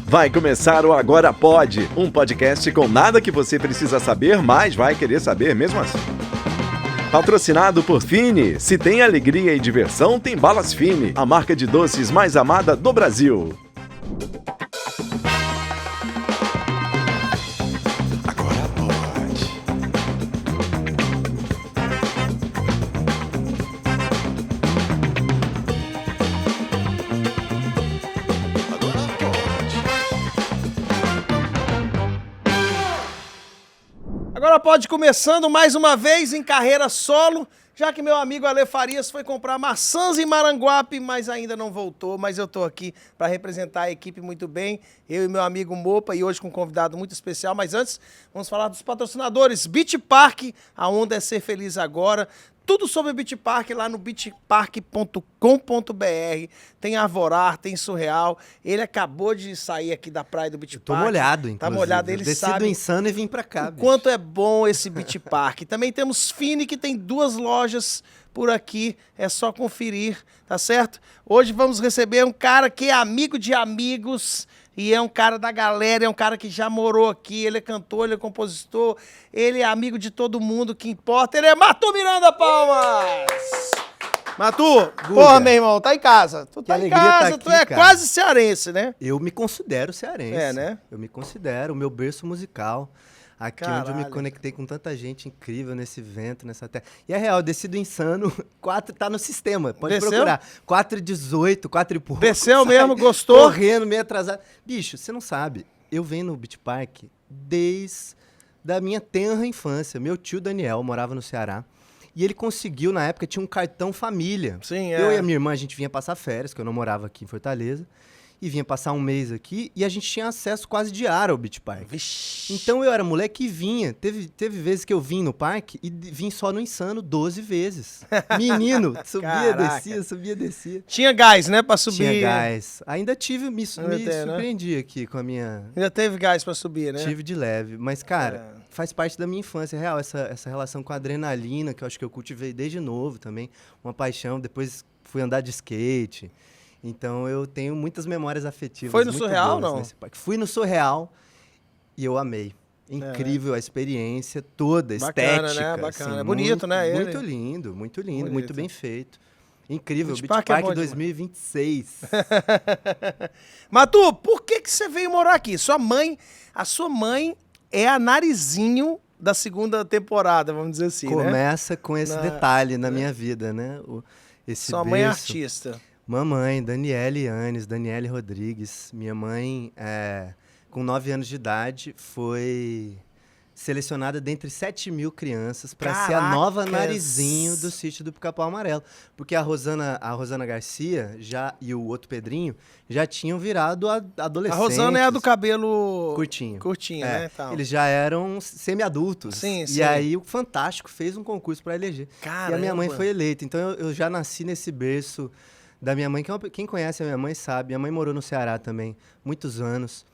Vai começar o Agora Pode, um podcast com nada que você precisa saber, mas vai querer saber mesmo assim. Patrocinado por Fini. Se tem alegria e diversão, tem Balas Fini, a marca de doces mais amada do Brasil. Agora pode. Agora pode começando mais uma vez em carreira solo, já que meu amigo Ale Farias foi comprar maçãs em Maranguape, mas ainda não voltou, mas eu tô aqui para representar a equipe muito bem, eu e meu amigo Mopa, e hoje com um convidado muito especial, mas antes vamos falar dos patrocinadores. Beach Park, a onda é ser feliz agora. Tudo sobre o Beach Park lá no beachpark.com.br. Tem Arvorar, tem Surreal. Ele acabou de sair aqui da praia do Beach Park. Tô molhado, inclusive. Tá molhado, ele Desci sabe do Insano e vim pra cá, o quanto é bom esse Beach Park. Também temos Fini, que tem 2 lojas por aqui. É só conferir, tá certo? Hoje vamos receber um cara que é amigo de amigos. E é um cara da galera, é um cara que já morou aqui, ele é cantor, ele é compositor, ele é amigo de todo mundo, que importa, ele é Matu Miranda Palmas! Matu, porra, meu irmão, tá em casa. Tu tá em casa, tu é quase cearense, né? Eu me considero cearense. É, né? Eu me considero, o meu berço musical. Aqui Caralho. onde eu me conectei com tanta gente incrível nesse vento, nessa terra. E é real, eu desci do Insano, 4 tá no sistema, pode Desceu? procurar. 4h18, 4 e pouco. Desceu mesmo, gostou? Correndo, meio atrasado. Bicho, você não sabe, eu venho no Beach Park desde a minha tenra infância. Meu tio Daniel morava no Ceará. E ele conseguiu, na época, tinha um cartão família. Sim, é. Eu e a minha irmã, a gente vinha passar férias, que eu não morava aqui em Fortaleza. E vinha passar um mês aqui e a gente tinha acesso quase diário ao Beach Park. Vixe. Então eu era moleque e vinha. Teve vezes que eu vim no parque e vim só no Insano 12 vezes. Menino, subia, descia, subia, descia. Tinha gás, né, pra subir? Tinha gás. Ainda tive, me tem, surpreendi aqui com a minha... Ainda teve gás pra subir, né? Tive de leve. Mas, cara, faz parte da minha infância, é real. Essa relação com a adrenalina, que eu acho que eu cultivei desde novo também. Uma paixão. Depois fui andar de skate. Então eu tenho muitas memórias afetivas. Foi no muito Surreal, boas não? nesse parque. Fui no Surreal e eu amei. Incrível a experiência toda, Bacana, estética. né? Bacana. Assim, É bonito, né, ele? Muito lindo, Bonito. muito bem feito. Incrível, Beach Beach Park Park, é bom 2026. Matu, por que você veio morar aqui? A sua mãe é a Narizinho da 2ª temporada, vamos dizer assim, né? Começa com esse detalhe na minha vida, né? Esse Sua mãe é berço. artista. Mamãe, Daniele Yanes, Daniele Rodrigues. Minha mãe, com 9 anos de idade, foi selecionada dentre 7.000 crianças para ser a nova Narizinho do sítio do Pica-Pau Amarelo. Porque a Rosana Garcia e o outro Pedrinho já tinham virado adolescentes. A Rosana é a do cabelo curtinho. Curtinho, né? Tal. Eles já eram semi-adultos. Sim, sim. E aí o Fantástico fez um concurso para eleger. Caramba. E a minha mãe foi eleita. Então eu já nasci nesse berço da minha mãe, quem conhece a minha mãe sabe. Minha mãe morou no Ceará também, muitos anos.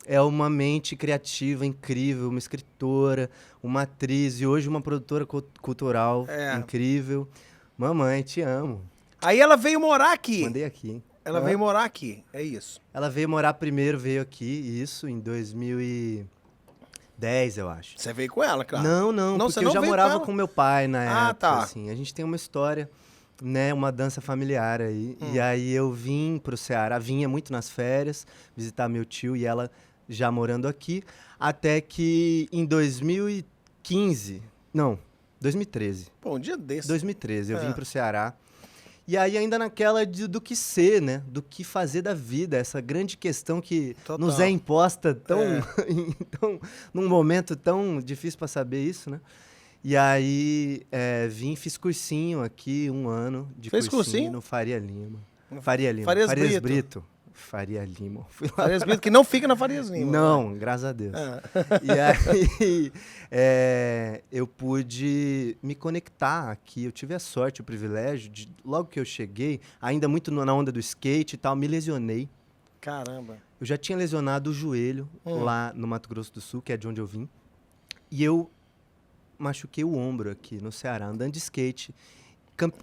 É uma mente criativa incrível, uma escritora, uma atriz e hoje uma produtora cultural incrível. Mamãe, te amo. Aí ela veio morar aqui. Mandei aqui, hein? Ela veio morar aqui, é isso. Ela veio morar primeiro, veio aqui, isso, em 2010, eu acho. Você veio com ela, claro. Não, porque você não eu já veio morava com com meu pai na época, tá. assim. A gente tem uma história, né, uma dança familiar aí. E aí eu vim pro Ceará, vinha muito nas férias, visitar meu tio e ela já morando aqui, até que em 2013. Pô, um dia desse. 2013, eu vim pro Ceará. E aí ainda naquela do que ser, né? Do que fazer da vida, essa grande questão que nos é imposta num momento tão difícil para saber isso, né? E aí fiz cursinho aqui, 1 ano de cursinho no Faria Lima. Farias Brito. Faria Lima. Farias Brito, que não fica na Farias Lima. Não, graças a Deus. E aí eu pude me conectar aqui. Eu tive a sorte, o privilégio de, logo que eu cheguei, ainda muito na onda do skate e tal, me lesionei. Caramba. Eu já tinha lesionado o joelho lá no Mato Grosso do Sul, que é de onde eu vim. E eu machuquei o ombro aqui no Ceará, andando de skate.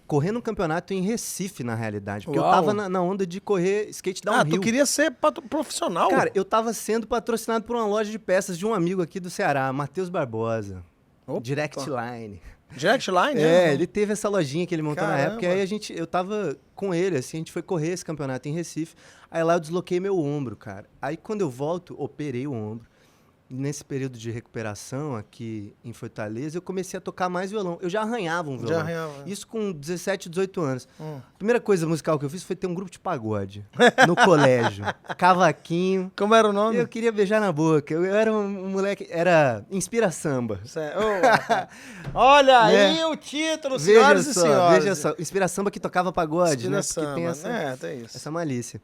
correndo um campeonato em Recife, na realidade. Porque Uau. eu tava na onda de correr skate downhill. tu queria ser profissional? Cara, eu tava sendo patrocinado por uma loja de peças de um amigo aqui do Ceará, Matheus Barbosa. Opa. Direct Line. Direct Line, É, ele teve essa lojinha que ele montou na Caramba. época. E aí eu tava com ele, assim, a gente foi correr esse campeonato em Recife. Aí lá eu desloquei meu ombro, cara. Aí quando eu volto, operei o ombro. Nesse período de recuperação aqui em Fortaleza, eu comecei a tocar mais violão. Eu já arranhava um violão. Já arranhava. Isso com 17, 18 anos. A primeira coisa musical que eu fiz foi ter um grupo de pagode no colégio. Cavaquinho. Como era o nome? Eu queria beijar na boca. Eu era um moleque... Era Inspira Samba. Olha aí Né? o título, senhoras e senhores. Veja só. Inspira Samba que tocava pagode, Inspira né? Samba. Porque tem Tem isso. essa malícia.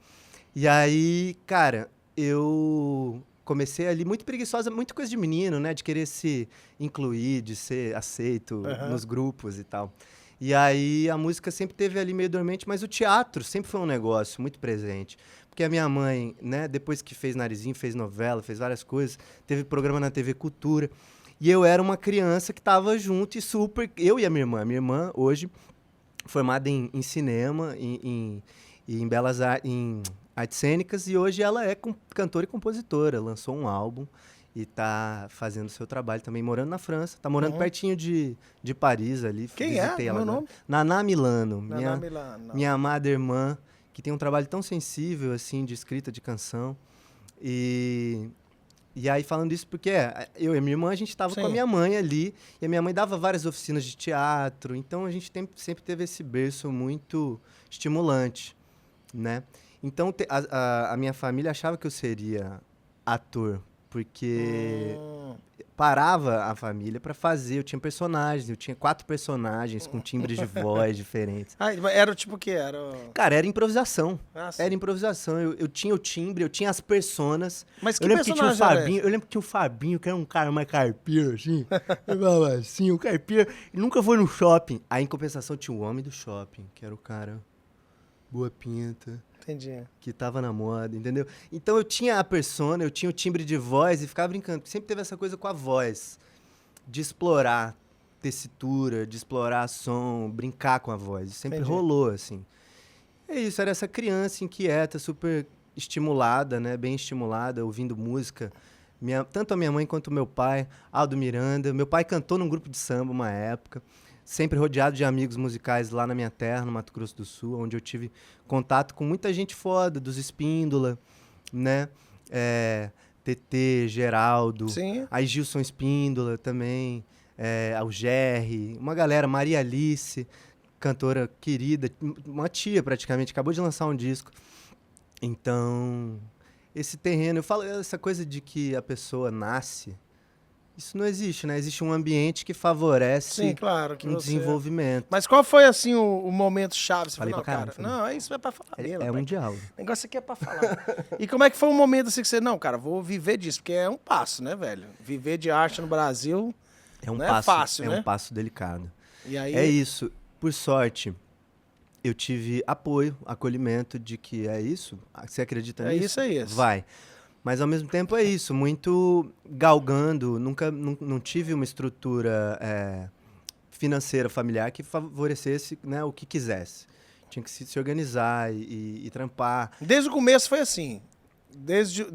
E aí, cara, eu comecei ali muito preguiçosa, muita coisa de menino, né? De querer se incluir, de ser aceito nos grupos e tal. E aí a música sempre teve ali meio dormente, mas o teatro sempre foi um negócio muito presente. Porque a minha mãe, né, depois que fez Narizinho, fez novela, fez várias coisas, teve programa na TV Cultura. E eu era uma criança que tava junto e super... Eu e a minha irmã. Minha irmã, hoje, formada em cinema, em belas artes, em artes cênicas, e hoje ela é cantora e compositora. Lançou um álbum e tá fazendo seu trabalho também, morando na França. Tá morando pertinho de Paris ali. Quem é? Visitei ela Meu agora. nome? Naná Milano. Naná Milano. Minha amada irmã, que tem um trabalho tão sensível, assim, de escrita de canção. E aí, falando isso, porque eu e minha irmã, a gente estava com a minha mãe ali, e a minha mãe dava várias oficinas de teatro, então a gente sempre teve esse berço muito estimulante, né? Então, a minha família achava que eu seria ator, porque parava a família para fazer. Eu tinha personagens, eu tinha 4 personagens com timbres de voz diferentes. Era o tipo o que era? Cara, era improvisação. Sim. Era improvisação. Eu tinha o timbre, eu tinha as personas. Mas que eu lembro que tinha o personagem era Fabinho. Eu lembro que tinha o Fabinho, que era um cara mais carpiro, assim. Eu falava assim, o carpiro. Ele nunca foi no shopping. Aí, em compensação, tinha o homem do shopping, que era o cara boa pinta. Entendi. Que tava na moda, entendeu? Então eu tinha a persona, eu tinha o timbre de voz e ficava brincando. Sempre teve essa coisa com a voz, de explorar tessitura, de explorar som, brincar com a voz. Sempre rolou, assim. É isso, era essa criança inquieta, super estimulada, né? Bem estimulada, ouvindo música. Tanto a minha mãe quanto o meu pai, Aldo Miranda. Meu pai cantou num grupo de samba uma época. Sempre rodeado de amigos musicais lá na minha terra, no Mato Grosso do Sul, onde eu tive contato com muita gente foda, dos Espíndola, né? TT, Geraldo, aí Gilson Espíndola também, ao Gerry, uma galera, Maria Alice, cantora querida, uma tia praticamente, acabou de lançar um disco. Então, esse terreno, eu falo essa coisa de que a pessoa nasce... Isso não existe, né? Existe um ambiente que favorece desenvolvimento. Mas qual foi, assim, o momento chave? Você Falei falou, pra caramba. Não, isso é pra falar mesmo. É um diálogo. O negócio aqui é pra falar. E como é que foi o momento, assim, que você... Não, cara, vou viver disso, porque é um passo, né, velho? Viver de arte no Brasil não é fácil, né? É um passo delicado. E aí... É isso. Por sorte, eu tive apoio, acolhimento de que é isso. Você acredita nisso? É isso. Vai. Mas, ao mesmo tempo, é isso. Muito galgando. Não tive uma estrutura financeira, familiar, que favorecesse, né, o que quisesse. Tinha que se organizar e trampar. Desde o começo foi assim.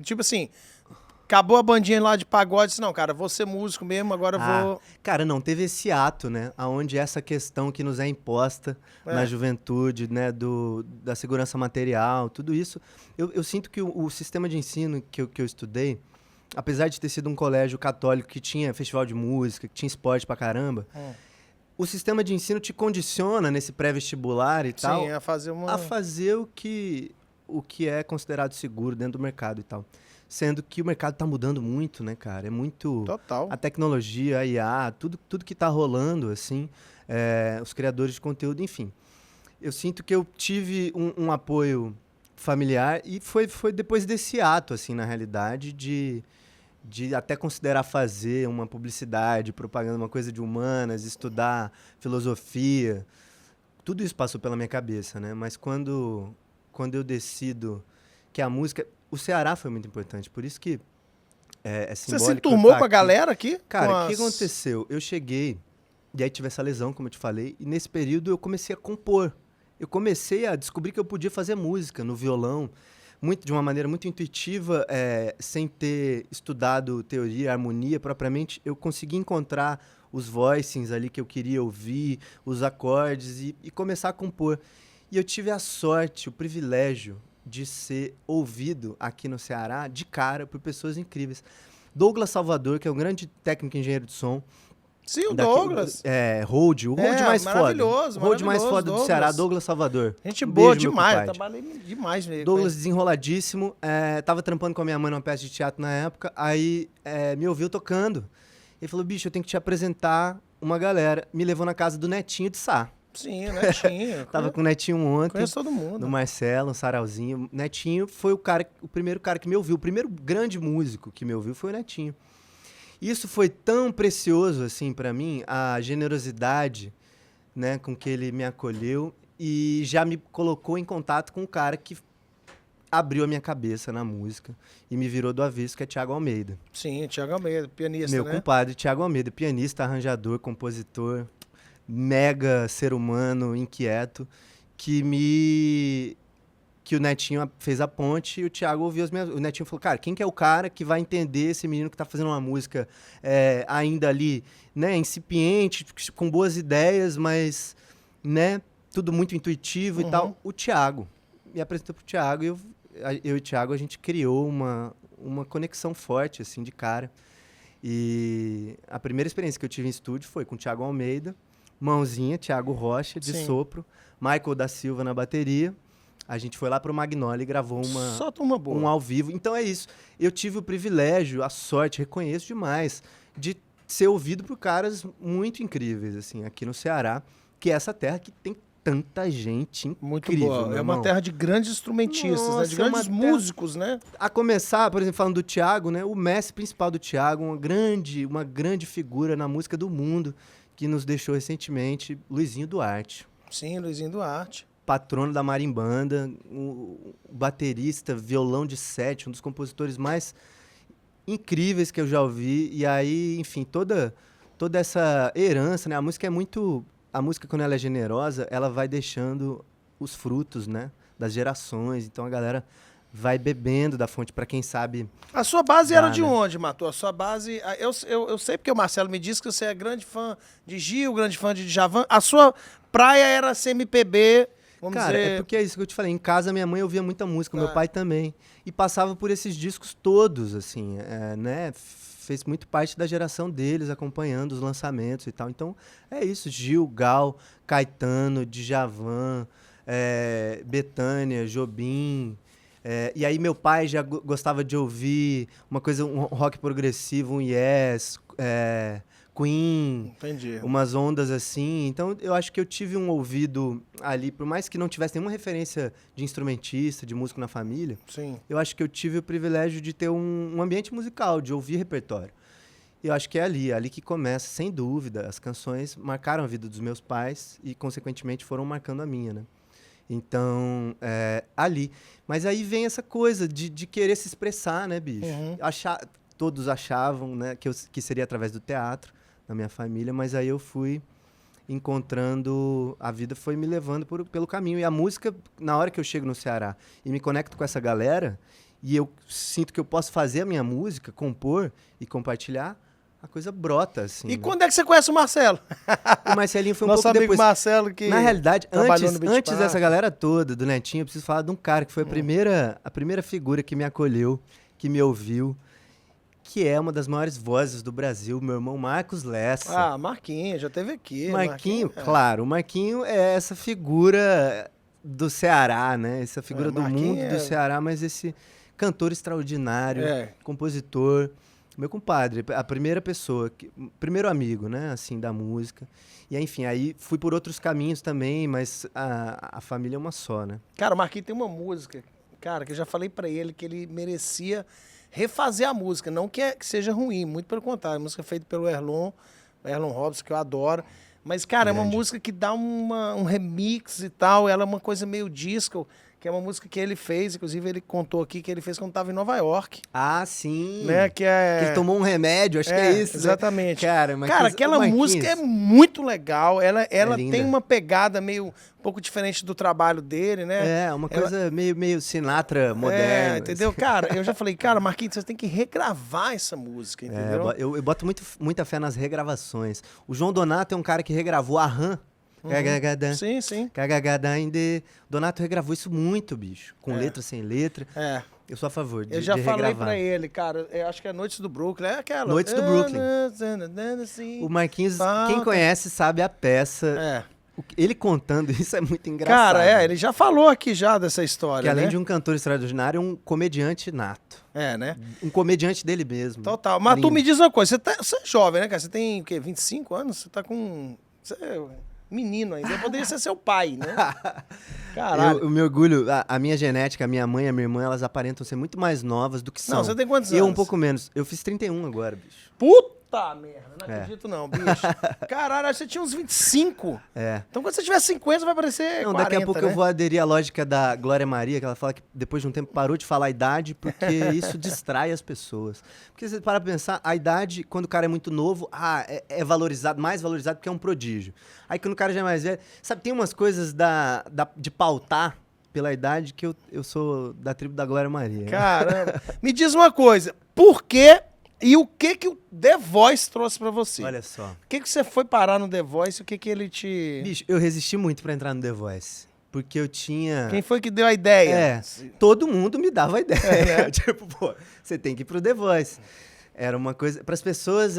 Tipo assim... Acabou a bandinha lá de pagode, disse, não, cara, vou ser músico mesmo, agora eu vou... Cara, não, teve esse ato, né? Onde essa questão que nos é imposta na juventude, né? Da segurança material, tudo isso. Eu sinto que o sistema de ensino que eu estudei, apesar de ter sido um colégio católico que tinha festival de música, que tinha esporte pra caramba, o sistema de ensino te condiciona nesse pré-vestibular e tal... Sim, a fazer o que é considerado seguro dentro do mercado e tal. Sendo que o mercado tá mudando muito, né, cara? É muito... Total. A tecnologia, a IA, tudo que tá rolando, assim, os criadores de conteúdo, enfim. Eu sinto que eu tive um apoio familiar e foi depois desse ato, assim, na realidade, de até considerar fazer uma publicidade, propaganda, uma coisa de humanas, estudar filosofia. Tudo isso passou pela minha cabeça, né? Mas quando eu decido que a música... O Ceará foi muito importante, por isso que é simbólico. Você se enturmou com a galera aqui? Cara, o que aconteceu? Eu cheguei E aí tive essa lesão, como eu te falei, e nesse período eu comecei a compor. Eu comecei a descobrir que eu podia fazer música no violão, de uma maneira muito intuitiva, sem ter estudado teoria, harmonia propriamente. Eu consegui encontrar os voicings ali que eu queria ouvir, os acordes e começar a compor. E eu tive a sorte, o privilégio de ser ouvido aqui no Ceará de cara por pessoas incríveis. Douglas Salvador, que é um grande técnico e engenheiro de som. Sim, o Douglas. Road, o Road mais foda. Maravilhoso, O Road mais foda Douglas. do Ceará, Douglas Salvador. Gente Um boa beijo, meu demais, eu compadre. trabalhei demais nele. Douglas desenroladíssimo, tava trampando com a minha mãe numa peça de teatro na época, aí me ouviu tocando. Ele falou, bicho, eu tenho que te apresentar uma galera. Me levou na casa do Netinho de Sá. Sim, o Netinho. Tava com o Netinho ontem. Conheço todo mundo. No Marcelo, um sarauzinho. Netinho foi o primeiro cara que me ouviu. O primeiro grande músico que me ouviu foi o Netinho. Isso foi tão precioso, assim, pra mim, a generosidade, né, com que ele me acolheu e já me colocou em contato com um cara que abriu a minha cabeça na música e me virou do avesso, que é Thiago Almeida. Sim, Thiago Almeida, pianista, Meu né? compadre, Thiago Almeida, pianista, arranjador, compositor, mega ser humano, inquieto, que o Netinho fez a ponte e o Thiago ouviu as minhas... O Netinho falou, cara, quem que é o cara que vai entender esse menino que tá fazendo uma música ainda ali, né, incipiente, com boas ideias, mas, né, tudo muito intuitivo e tal? O Thiago. Me apresentou pro Thiago e eu e o Thiago, a gente criou uma conexão forte, assim, de cara. E a primeira experiência que eu tive em estúdio foi com o Thiago Almeida, Mãozinha, Thiago Rocha, de sopro, Michael da Silva na bateria. A gente foi lá pro Magnolia e gravou um ao vivo. Então é isso. Eu tive o privilégio, a sorte, reconheço demais, de ser ouvido por caras muito incríveis, assim, aqui no Ceará, que é essa terra que tem tanta gente incrível. Muito boa. É uma terra de grandes instrumentistas, Nossa, né? De grandes músicos, né? A começar, por exemplo, falando do Thiago, né? O mestre principal do Thiago, uma grande figura na música do mundo, que nos deixou recentemente, Luizinho Duarte. Sim, Luizinho Duarte. Patrono da marimbanda, o baterista, violão de sete, um dos compositores mais incríveis que eu já ouvi. E aí, enfim, toda essa herança, né? A música, quando ela é generosa, ela vai deixando os frutos, né? Das gerações. Então a galera vai bebendo da fonte, para quem sabe. A sua base era de onde, Matu? A sua base... Eu sei porque o Marcelo me disse que você é grande fã de Gil, grande fã de Djavan. A sua praia era CMPB... Cara, é porque é isso que eu te falei. Em casa, minha mãe ouvia muita música, meu pai também. E passava por esses discos todos, assim, né? Fez muito parte da geração deles, acompanhando os lançamentos e tal. Então, é isso. Gil, Gal, Caetano, Djavan, Bethânia, Jobim. E aí meu pai já gostava de ouvir uma coisa, um rock progressivo, um Yes, Queen, entendi, umas ondas assim. Então eu acho que eu tive um ouvido ali, por mais que não tivesse nenhuma referência de instrumentista, de músico na família, sim, eu acho que eu tive o privilégio de ter um ambiente musical, de ouvir repertório. Eu acho que é ali que começa, sem dúvida. As canções marcaram a vida dos meus pais e, consequentemente, foram marcando a minha, né? Então, ali. Mas aí vem essa coisa de querer se expressar, né, bicho? Todos achavam, né, que seria através do teatro, na minha família, mas aí eu fui encontrando, a vida foi me levando pelo caminho. E a música, na hora que eu chego no Ceará e me conecto com essa galera, e eu sinto que eu posso fazer a minha música, compor e compartilhar, a coisa brota, assim. E quando é que você conhece o Marcelo? O Marcelinho foi um Nosso pouco amigo depois. Marcelo, que na realidade, antes Park. dessa galera toda, do Netinho, eu preciso falar de um cara que foi a primeira figura que me acolheu, que me ouviu, que é uma das maiores vozes do Brasil, meu irmão Marcos Lessa. Ah, Marquinho, já teve aqui. Marquinho, claro. O Marquinho é essa figura do Ceará, né? Essa figura do mundo do Ceará, mas esse cantor extraordinário, compositor, meu compadre, a primeira pessoa, primeiro amigo, né, assim, da música. E, enfim, aí fui por outros caminhos também, mas a família é uma só, né? Cara, o Marquinhos tem uma música, cara, que eu já falei pra ele que ele merecia refazer a música, não que seja ruim, muito pelo contrário, a música feita pelo Erlon Robson, que eu adoro, mas, cara, é uma música que dá um remix e tal, ela é uma coisa meio disco. que é uma música que ele fez, inclusive ele contou aqui que ele fez quando estava em Nova York. Ah, sim. Né? Que ele tomou um remédio, acho que é isso. Exatamente. Né? Cara, aquela música é muito legal. Ela tem uma pegada meio um pouco diferente do trabalho dele, né? É, uma coisa meio Sinatra moderna. Entendeu? Cara, eu já falei, cara, Marquinhos, você tem que regravar essa música, entendeu? Eu boto muita fé nas regravações. O João Donato é um cara que regravou a Ram. Sim. Donato regravou isso muito, bicho. Com letra, sem letra. Eu sou a favor de regravar. Eu já falei pra ele, cara, eu acho que é Noites do Brooklyn. É aquela. Noites do Brooklyn. O Marquinhos, quem conhece, sabe a peça. Ele contando isso é muito engraçado. Cara, ele já falou aqui já dessa história, que além de um cantor extraordinário, é um comediante nato. Né? Um comediante dele mesmo. Total. Mas tu me diz uma coisa, você é jovem, né, cara? Você tem, o quê, 25 anos? Você tá com... Você é menino ainda. Eu poderia ser seu pai, né? Caralho. Eu me orgulho, a minha genética, a minha mãe e a minha irmã, elas aparentam ser muito mais novas do que são. Não, você tem quantos anos? Eu um pouco menos. Eu fiz 31 agora, bicho. Puta merda, não acredito não, bicho. Caralho, você tinha uns 25. Então quando você tiver 50, vai parecer 40, daqui a pouco, né? Eu vou aderir à lógica da Glória Maria, que ela fala que depois de um tempo parou de falar a idade, porque isso distrai as pessoas. Porque você para pensar, a idade, quando o cara é muito novo, é valorizado, mais valorizado porque é um prodígio. Aí quando o cara já é mais velho, sabe, tem umas coisas de pautar pela idade que eu sou da tribo da Glória Maria. Caramba. Me diz uma coisa, por que e o que o The Voice trouxe pra você? Olha só. O que você foi parar no The Voice? O que ele te... Bicho, eu resisti muito pra entrar no The Voice. Porque eu tinha... Quem foi que deu a ideia? Todo mundo me dava a ideia. Tipo, pô, você tem que ir pro The Voice. Era uma coisa... Para as pessoas,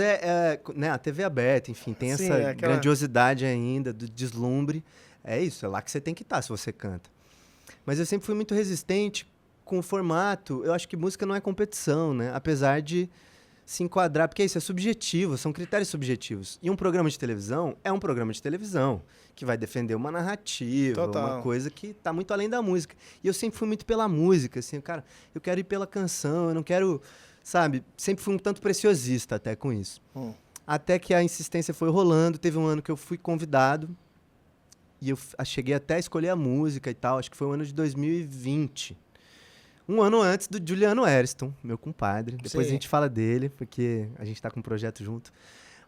né, a TV aberta, enfim, tem essa grandiosidade ainda, do deslumbre. É isso, é lá que você tem que estar se você canta. Mas eu sempre fui muito resistente com o formato. Eu acho que música não é competição, né? Apesar de se enquadrar, porque isso é subjetivo, são critérios subjetivos. E um programa de televisão é um programa de televisão, que vai defender uma narrativa, uma coisa que tá muito além da música. E eu sempre fui muito pela música, assim, cara, eu quero ir pela canção, eu não quero, sabe, sempre fui um tanto preciosista até com isso. Até que a insistência foi rolando, teve um ano que eu fui convidado, e eu cheguei até a escolher a música e tal, acho que foi o ano de 2020. Um ano antes do Juliano Ariston, meu compadre. Depois a gente fala dele, porque a gente tá com um projeto junto.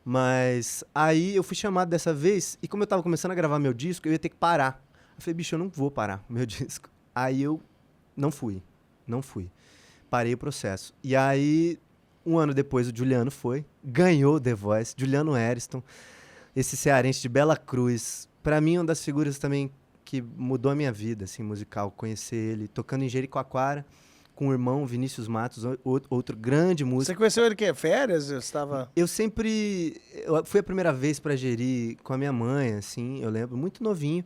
Mas aí eu fui chamado dessa vez, e como eu tava começando a gravar meu disco, eu ia ter que parar. Eu falei, bicho, eu não vou parar o meu disco. Aí eu não fui. Parei o processo. E aí, um ano depois, o Juliano ganhou The Voice, Juliano Ariston, esse cearense de Bela Cruz. Pra mim, uma das figuras também que mudou a minha vida, assim, musical, conhecer ele, tocando em Jericoacoara, com o irmão Vinícius Matos, outro grande músico. Você conheceu ele que férias? Eu fui a primeira vez para Jeri com a minha mãe, assim, eu lembro, muito novinho,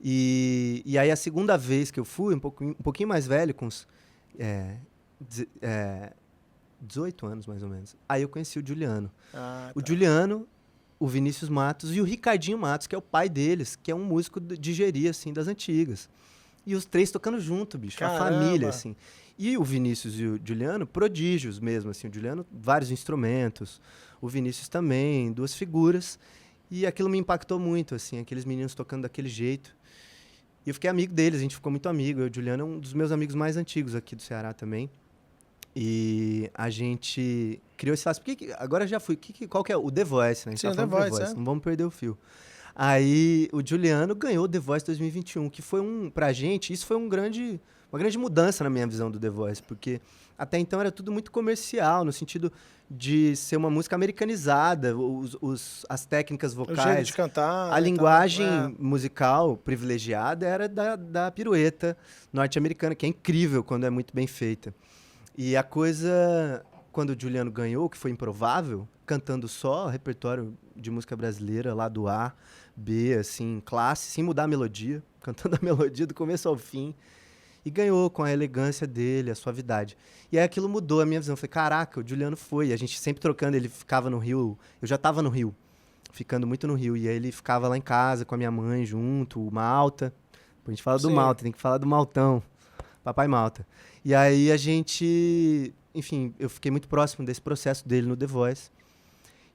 e aí a segunda vez que eu fui, um pouquinho mais velho, com uns 18 anos, mais ou menos, aí eu conheci o Juliano. O Juliano, o Vinícius Matos e o Ricardinho Matos, que é o pai deles, que é um músico de Jeri, assim, das antigas. E os três tocando junto, bicho, Caramba. a família, assim. E o Vinícius e o Juliano, prodígios mesmo, assim. O Juliano, vários instrumentos. O Vinícius também, duas figuras. E aquilo me impactou muito, assim, aqueles meninos tocando daquele jeito. E eu fiquei amigo deles, a gente ficou muito amigo. O Juliano é um dos meus amigos mais antigos aqui do Ceará também. E a gente criou esse laço. Agora já fui. Qual que é? O The Voice, né? A gente tá falando The Voice. Não vamos perder o fio. Aí o Juliano ganhou o The Voice 2021, que foi pra gente, isso foi uma grande mudança na minha visão do The Voice, porque até então era tudo muito comercial, no sentido de ser uma música americanizada, as técnicas vocais. O jeito de cantar. A linguagem musical privilegiada era da pirueta norte-americana, que é incrível quando é muito bem feita. E a coisa, quando o Juliano ganhou, que foi improvável, cantando só repertório de música brasileira, lá do A, B, assim, classe, sem mudar a melodia, cantando a melodia do começo ao fim, e ganhou com a elegância dele, a suavidade. E aí aquilo mudou a minha visão. Eu falei, caraca, o Juliano foi. E a gente sempre trocando, ele ficava no Rio, eu já estava no Rio, ficando muito no Rio, e aí ele ficava lá em casa com a minha mãe junto, o Malta. A gente fala do Malta, tem que falar do Maltão, Papai Malta. E aí a gente, enfim, eu fiquei muito próximo desse processo dele no The Voice.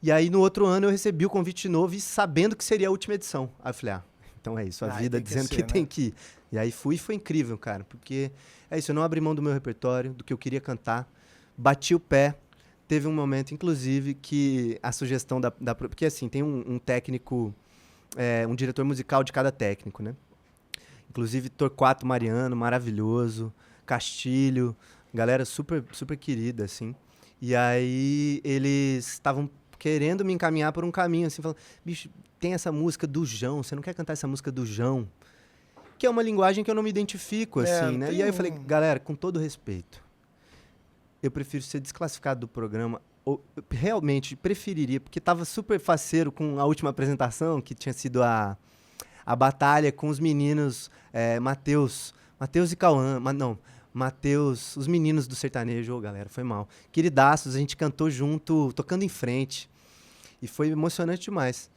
E aí no outro ano eu recebi o convite de novo e sabendo que seria a última edição. Aí eu falei, Então é isso, a Ai, vida tem que dizendo ser, que né? tem que ir. E aí fui e foi incrível, cara, porque é isso, eu não abri mão do meu repertório, do que eu queria cantar, bati o pé. Teve um momento, inclusive, que a sugestão porque assim, tem um técnico, um diretor musical de cada técnico, né? Inclusive Torquato Mariano, maravilhoso, Castilho, galera super, super querida, assim. E aí eles estavam querendo me encaminhar por um caminho, assim, falando, bicho, tem essa música do Jão, você não quer cantar essa música do Jão? Que é uma linguagem que eu não me identifico, assim, né? E aí eu falei, galera, com todo respeito, eu prefiro ser desclassificado do programa, ou realmente preferiria, porque tava super faceiro com a última apresentação, que tinha sido a batalha com os meninos, Matheus e Cauã, Matheus, os meninos do sertanejo, galera, foi mal. Queridaços, a gente cantou junto, tocando em frente, e foi emocionante demais.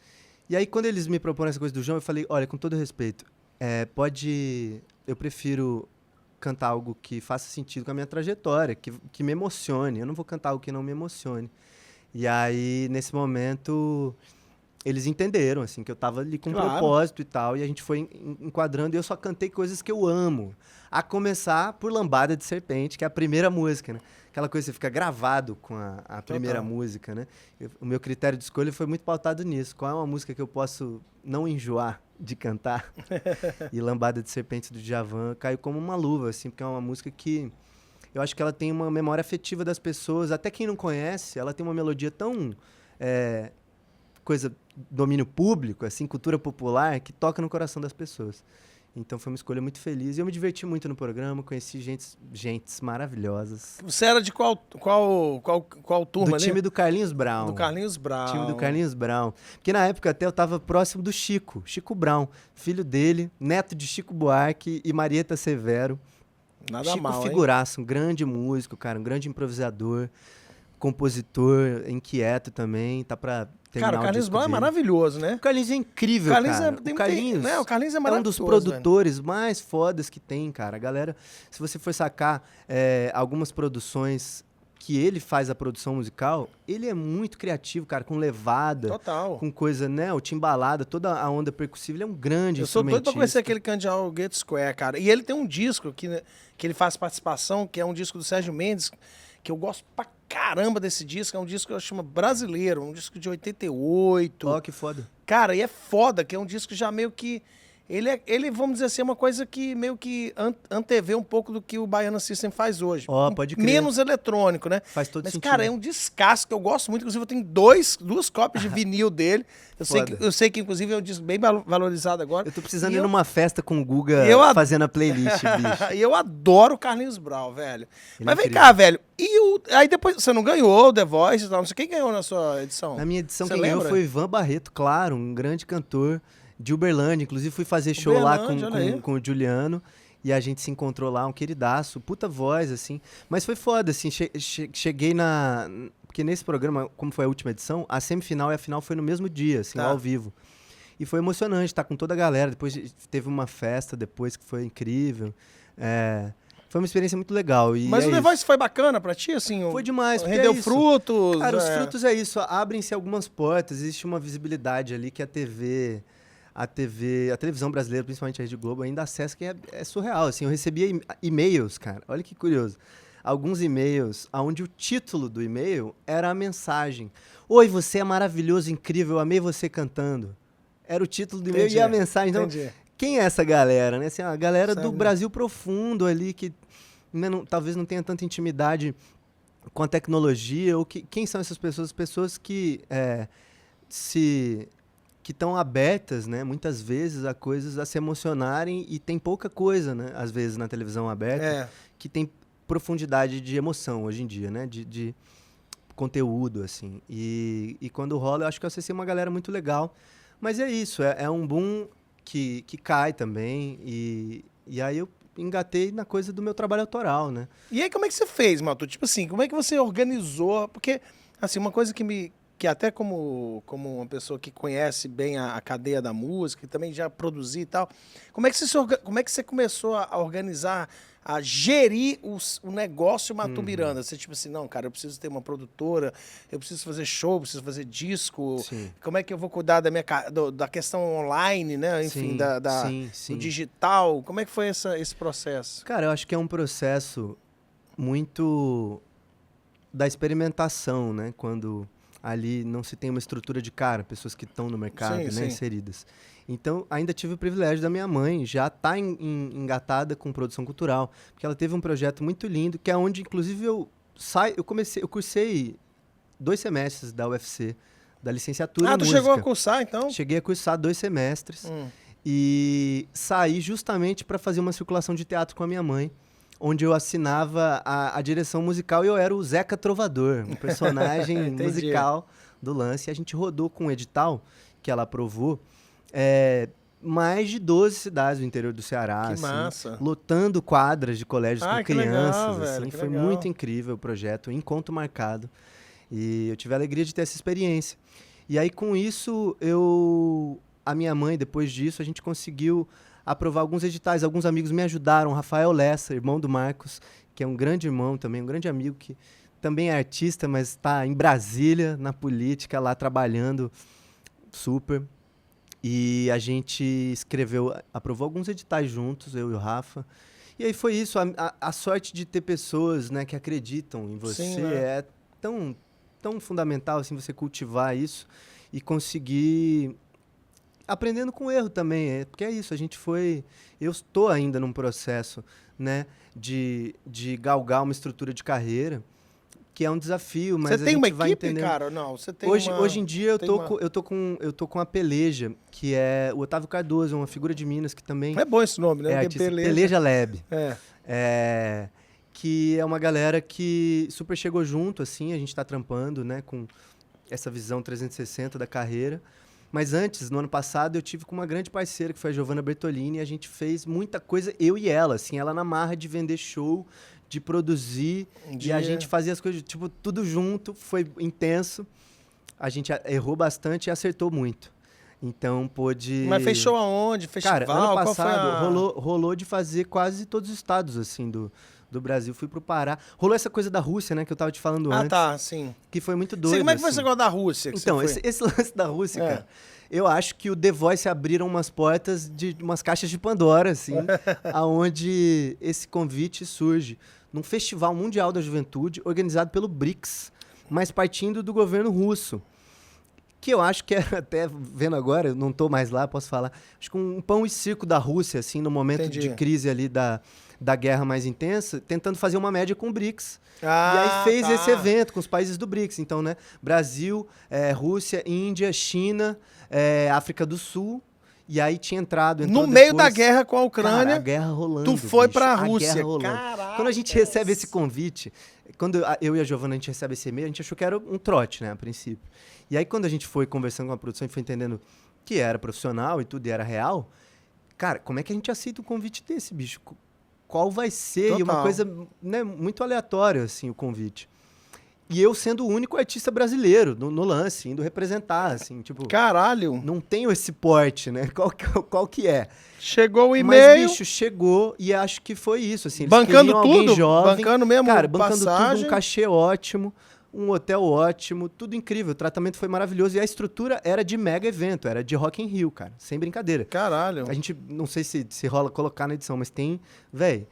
E aí, quando eles me proporam essa coisa do João, eu falei, olha, com todo respeito, eu prefiro cantar algo que faça sentido com a minha trajetória, que me emocione, eu não vou cantar algo que não me emocione. E aí, nesse momento, eles entenderam, assim, que eu tava ali com um propósito e tal, e a gente foi enquadrando, e eu só cantei coisas que eu amo. A começar por Lambada de Serpente, que é a primeira música, né? Aquela coisa que você fica gravado com a primeira música, né? O meu critério de escolha foi muito pautado nisso. Qual é uma música que eu posso não enjoar de cantar? E Lambada de Serpente do Djavan caiu como uma luva, assim, porque é uma música que eu acho que ela tem uma memória afetiva das pessoas. Até quem não conhece, ela tem uma melodia tão... coisa, domínio público, assim, cultura popular, que toca no coração das pessoas. Então foi uma escolha muito feliz. E eu me diverti muito no programa, conheci gentes maravilhosas. Você era de qual turma do ali? time do Carlinhos Brown. Do Carlinhos Brown. Time do Carlinhos Brown. Porque na época até eu tava próximo do Chico Brown, filho dele, neto de Chico Buarque e Marieta Severo. Nada Chico mal, figuraça, um grande músico, cara, um grande improvisador, compositor, inquieto também, tá pra terminar. Cara, o Carlinhos Brown dele. É maravilhoso, né? O Carlinhos é incrível, cara. O Carlinhos, o Carlinhos é maravilhoso. É um dos produtores mais fodas que tem, cara. A galera, se você for sacar algumas produções que ele faz a produção musical, ele é muito criativo, cara, com levada. Total. Com coisa, né, o timbalada, toda a onda percussiva, ele é um grande instrumentista. Eu sou doido pra conhecer aquele Candial Get Square, cara. E ele tem um disco que ele faz participação, que é um disco do Sérgio Mendes, que eu gosto pra caramba desse disco. É um disco que eu chamo Brasileiro, um disco de 88. Ó, que foda. Cara, e é foda, que é um disco já meio que... Ele, vamos dizer assim, é uma coisa que meio que antevê um pouco do que o Baiana System faz hoje. Ó, pode crer. Menos eletrônico, né? Faz todo sentido. Mas, cara, é um descasso que eu gosto muito. Inclusive, eu tenho duas cópias de vinil dele. Eu sei que, inclusive, é um disco bem valorizado agora. Eu tô precisando ir numa festa com o Guga fazendo a playlist, bicho. E eu adoro o Carlinhos Brown, velho. Mas vem cá, velho. Aí depois, você não ganhou o The Voice e tal? Não sei quem ganhou na sua edição. Na minha edição, quem ganhou foi o Ivan Barreto, claro, um grande cantor de Uberlândia. Inclusive, fui fazer show lá com o Juliano. E a gente se encontrou lá, um queridaço, puta voz, assim. Mas foi foda, assim, cheguei na... Porque nesse programa, como foi a última edição, a semifinal e a final foi no mesmo dia, assim, ao vivo. E foi emocionante estar com toda a galera. Depois teve uma festa depois que foi incrível. Foi uma experiência muito legal. Mas o The Voice foi bacana pra ti, assim? Foi demais. Rendeu frutos? Cara, os frutos é isso. Abrem-se algumas portas. Existe uma visibilidade ali que a televisão brasileira, principalmente a Rede Globo, ainda acessa, que é surreal. Assim, eu recebia e-mails, cara. Olha que curioso. Alguns e-mails onde o título do e-mail era a mensagem. Oi, você é maravilhoso, incrível, eu amei você cantando. Era o título do e-mail e a mensagem. Então, quem é essa galera, né? Assim, a galera do Brasil profundo ali, que talvez não tenha tanta intimidade com a tecnologia. Ou quem são essas pessoas? As pessoas que estão abertas, né, muitas vezes, a coisas a se emocionarem, e tem pouca coisa, né, às vezes, na televisão aberta, que tem profundidade de emoção hoje em dia, né, de conteúdo, assim. E quando rola, eu acho que eu acessei uma galera muito legal. Mas é isso, é um boom que cai também, e aí eu engatei na coisa do meu trabalho autoral, né. E aí, como é que você fez, Mato? Tipo assim, como é que você organizou? Porque, assim, uma coisa que que até como uma pessoa que conhece bem a cadeia da música, e também já produzi e tal, como é que você começou a organizar, a gerir o negócio Matumiranda? Você tipo assim, não, cara, eu preciso ter uma produtora, eu preciso fazer show, eu preciso fazer disco. Sim. Como é que eu vou cuidar da questão online, né? Enfim, sim. do digital. Como é que foi esse processo? Cara, eu acho que é um processo muito da experimentação, né? Quando ali não se tem uma estrutura de cara, pessoas que estão no mercado, Sim, né, sim. inseridas. Então, ainda tive o privilégio da minha mãe já estar engatada com produção cultural, porque ela teve um projeto muito lindo, que é onde, inclusive, eu cursei 2 semestres da UFC, da licenciatura em Ah, tu música. chegou a cursar, então? Cheguei a cursar 2 semestres e saí justamente para fazer uma circulação de teatro com a minha mãe, onde eu assinava a direção musical e eu era o Zeca Trovador, um personagem musical do lance. E a gente rodou com um edital que ela aprovou mais de 12 cidades do interior do Ceará. Que assim, massa. Lotando quadras de colégios com que crianças. legal, assim, velho, que foi legal. muito incrível o projeto, encontro marcado. E eu tive a alegria de ter essa experiência. E aí, com isso, a minha mãe, depois disso, a gente conseguiu aprovar alguns editais. Alguns amigos me ajudaram. Rafael Lessa, irmão do Marcos, que é um grande irmão também, um grande amigo, que também é artista, mas está em Brasília, na política, lá trabalhando super. E a gente aprovou alguns editais juntos, eu e o Rafa. E aí foi isso, a sorte de ter pessoas, né, que acreditam em você. Sim, né? É tão fundamental assim, você cultivar isso e conseguir... Aprendendo com erro também, porque é isso, eu estou ainda num processo, né, de galgar uma estrutura de carreira, que é um desafio, mas Você tem uma vai equipe, entendendo. cara? Não, você tem Hoje em dia eu tem tô com a Peleja, que é o Otávio Cardoso, uma figura de Minas que também É bom esse nome, né? é Porque artista. Peleja Lab. É. Que é uma galera que super chegou junto, assim, a gente tá trampando, né, com essa visão 360 da carreira. Mas antes, no ano passado, eu tive com uma grande parceira, que foi a Giovanna Bertolini, e a gente fez muita coisa, eu e ela, assim, ela na marra de vender show, de produzir, e a gente fazia as coisas, tipo, tudo junto, foi intenso. A gente errou bastante e acertou muito. Então, pôde... Mas fez show aonde? Festival? Cara, ano passado Qual foi rolou de fazer quase todos os estados, assim, do Brasil. Fui pro Pará. Rolou essa coisa da Rússia, né, que eu tava te falando antes. Tá, sim. Que foi muito doido, Como é que foi assim. esse negócio da Rússia? Que Então, você foi? esse lance da Rússia, cara, eu acho que o The Voice abriram umas portas de umas caixas de Pandora, assim, aonde esse convite surge num Festival Mundial da Juventude organizado pelo BRICS, mas partindo do governo russo. Que eu acho que era, até vendo agora, eu não estou mais lá, posso falar, acho que um pão e circo da Rússia, assim, no momento de crise ali da guerra mais intensa, tentando fazer uma média com o BRICS. E aí fez esse evento com os países do BRICS. Então, né, Brasil, Rússia, Índia, China, África do Sul. E aí tinha entrado... No meio da guerra com a Ucrânia, cara, a guerra rolando, tu foi bicho, pra a Rússia. guerra rolando. Caraca. Quando a gente recebe esse convite, quando eu e a Giovana, a gente recebe esse e-mail, a gente achou que era um trote, né, a princípio. E aí, quando a gente foi conversando com a produção e foi entendendo que era profissional e tudo, e era real, cara, como é que a gente aceita um convite desse, bicho? Qual vai ser? Total. E uma coisa, né, muito aleatória, assim, o convite. E eu sendo o único artista brasileiro no lance, indo representar, assim, tipo... Caralho. Não tenho esse porte, né? Qual que é? Chegou o e-mail. Mas, bicho, chegou e acho que foi isso, assim. Eles Bancando queriam alguém tudo? jovem, Bancando mesmo cara, bancando passagem? tudo, um cachê ótimo, um hotel ótimo, tudo incrível. O tratamento foi maravilhoso e a estrutura era de mega evento, era de Rock in Rio, cara, sem brincadeira. Caralho. A gente, não sei se rola colocar na edição, mas tem, velho,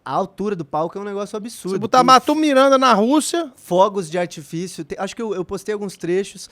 a altura do palco é um negócio absurdo. Se botar Matumiranda na Rússia... Fogos de artifício. Acho que eu postei alguns trechos.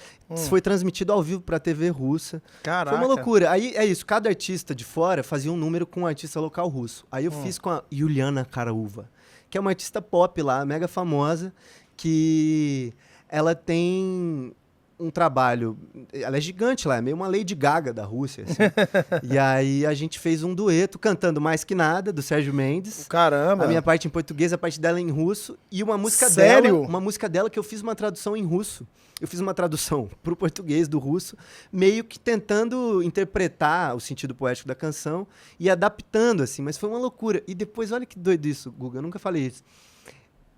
Foi transmitido ao vivo pra TV russa. Caraca. Foi uma loucura. Aí é isso. Cada artista de fora fazia um número com um artista local russo. Aí eu fiz com a Yuliana Karauva, que é uma artista pop lá, mega famosa, que ela tem um trabalho... Ela é gigante lá, é meio uma Lady Gaga da Rússia. Assim. E aí a gente fez um dueto cantando Mais Que Nada, do Sérgio Mendes. Caramba. A minha parte em português, a parte dela em russo. E uma música Sério? dela. Uma música dela que eu fiz uma tradução em russo. Eu fiz uma tradução pro português do russo, meio que tentando interpretar o sentido poético da canção e adaptando, assim. Mas foi uma loucura. E depois, olha que doido isso, Guga. Eu nunca falei isso.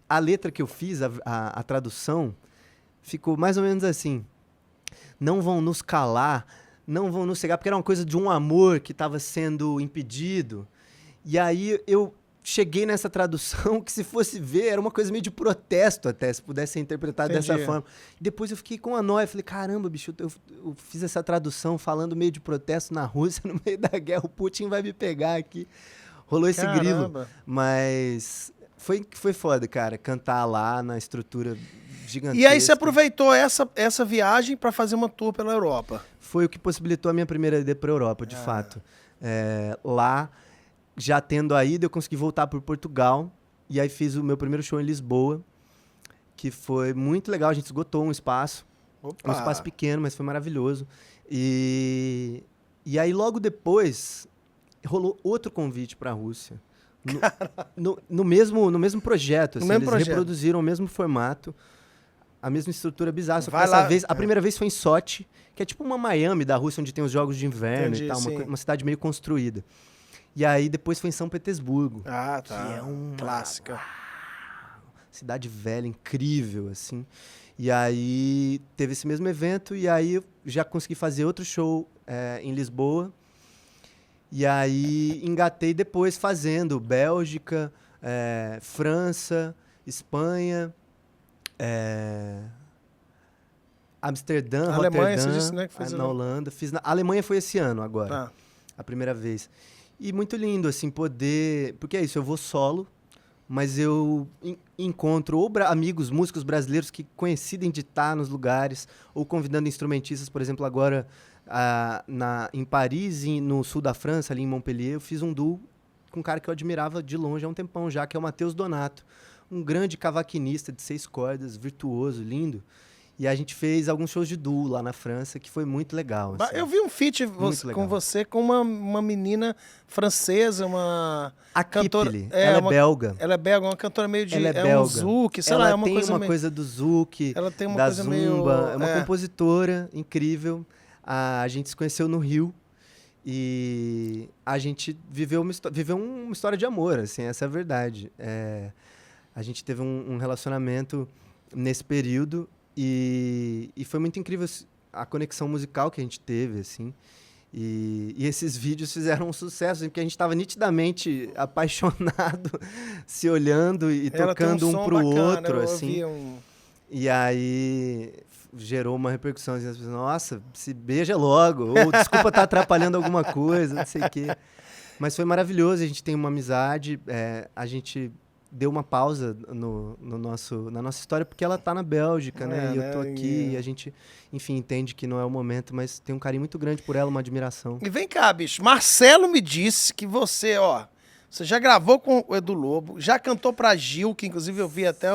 A letra que eu fiz, a tradução... ficou mais ou menos assim. Não vão nos calar, não vão nos cegar, porque era uma coisa de um amor que estava sendo impedido. E aí eu cheguei nessa tradução que, se fosse ver, era uma coisa meio de protesto até, se pudesse ser interpretado dessa forma. Depois eu fiquei com a nóia, falei, caramba, bicho, eu fiz essa tradução falando meio de protesto na Rússia, no meio da guerra, o Putin vai me pegar aqui. Rolou esse grilo. Mas foi foda, cara, cantar lá na estrutura gigantesca. E aí você aproveitou essa viagem para fazer uma tour pela Europa? Foi o que possibilitou a minha primeira ida para a Europa, de fato. Lá, já tendo a ida, eu consegui voltar por Portugal. E aí fiz o meu primeiro show em Lisboa, que foi muito legal. A gente esgotou um espaço. Opa. Um espaço pequeno, mas foi maravilhoso. E aí, logo depois, rolou outro convite para a Rússia. No mesmo projeto. Assim, eles reproduziram o mesmo formato, a mesma estrutura bizarra. Só que dessa vez, a primeira vez foi em Sochi, que é tipo uma Miami da Rússia, onde tem os jogos de inverno. Entendi, e tal, uma cidade meio construída. E aí depois foi em São Petersburgo. Ah, tá. Que é uma clássica. Cidade velha, incrível, assim. E aí teve esse mesmo evento, e aí eu já consegui fazer outro show em Lisboa. E aí engatei depois fazendo Bélgica, França, Espanha, Amsterdã, Alemanha, Roterdã, você disse, né, que fez na Holanda. A Alemanha foi esse ano agora, a primeira vez. E muito lindo, assim, poder... Porque é isso, eu vou solo, mas eu encontro ou amigos, músicos brasileiros que coincidem de estar nos lugares, ou convidando instrumentistas, por exemplo, agora em Paris e no sul da França, ali em Montpellier, eu fiz um duo com um cara que eu admirava de longe há um tempão já, que é o Matheus Donato, um grande cavaquinista de 6 cordas, virtuoso, lindo. E a gente fez alguns shows de duo lá na França, que foi muito legal. Assim. Eu vi um feat com você com uma menina francesa, a cantora. Kipli, ela é belga. Ela é belga, uma cantora meio de... Ela é belga. Um zouk, sei ela lá, é uma tem coisa uma coisa do zouk, ela tem uma da coisa zumba, meio... é uma compositora incrível. A gente se conheceu no Rio e a gente viveu uma história de amor, assim, essa é a verdade. A gente teve um relacionamento nesse período e foi muito incrível a conexão musical que a gente teve, assim. E esses vídeos fizeram um sucesso, porque a gente estava nitidamente apaixonado, se olhando e tocando um pro outro, assim. E aí gerou uma repercussão, assim, as pessoas, nossa, se beija logo, ou desculpa estar atrapalhando alguma coisa, não sei o quê. Mas foi maravilhoso, a gente tem uma amizade, a gente deu uma pausa na nossa história, porque ela tá na Bélgica, né? E eu tô aqui, e a gente, enfim, entende que não é o momento, mas tem um carinho muito grande por ela, uma admiração. E vem cá, bicho, Marcelo me disse que você já gravou com o Edu Lobo, já cantou pra Gil, que inclusive eu vi até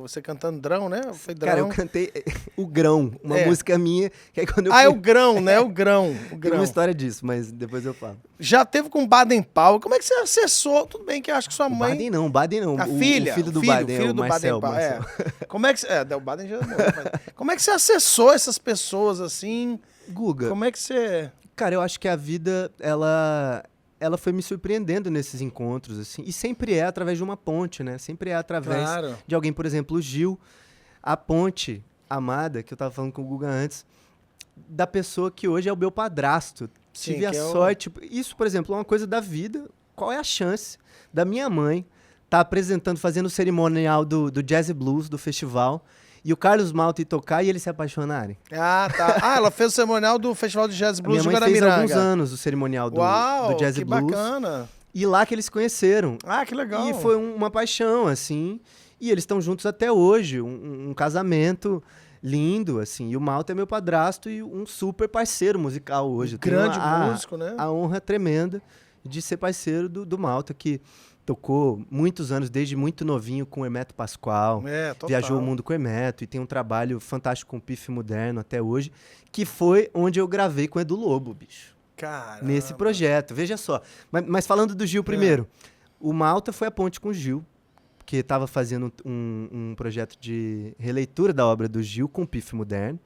você cantando Drão, né? Foi Drão. Cara, eu cantei O Grão, uma música minha, que aí quando eu é o Grão, né? O Grão. Tem uma história disso, mas depois eu falo. Já teve com o Baden Powell, como é que você acessou? Tudo bem que eu acho que sua mãe... Baden não. A filha. O filho do Baden, filho do Marcel. Marcel. Como é que o Baden já morreu. Como é que você acessou essas pessoas, assim? Guga. Como é que você... Cara, eu acho que a vida, ela foi me surpreendendo nesses encontros, assim. E sempre é através de uma ponte, né? Sempre é através de alguém, por exemplo, o Gil. A ponte amada, que eu tava falando com o Guga antes, da pessoa que hoje é o meu padrasto. Sim, tive a sorte... Isso, por exemplo, é uma coisa da vida. Qual é a chance da minha mãe estar fazendo o cerimonial do Jazz e Blues, do festival, e o Carlos Malta ir tocar e eles se apaixonarem? Ah, tá. Ela fez o cerimonial do Festival de Jazz Blues de Guaramiranga. Minha mãe fez alguns anos o cerimonial do Jazz e Blues. Que bacana. E lá que eles se conheceram. Ah, que legal. E foi uma paixão, assim. E eles estão juntos até hoje. Um casamento lindo, assim. E o Malta é meu padrasto e um super parceiro musical hoje. Grande músico, né? A honra tremenda de ser parceiro do Malta, que tocou muitos anos, desde muito novinho, com o Hermeto Pascoal. Viajou o mundo com o Hermeto e tem um trabalho fantástico com o Pife Moderno até hoje, que foi onde eu gravei com o Edu Lobo, bicho. Caramba. Nesse projeto, veja só. Mas falando do Gil primeiro, o Malta foi a ponte com o Gil, que estava fazendo um projeto de releitura da obra do Gil com o Pife Moderno.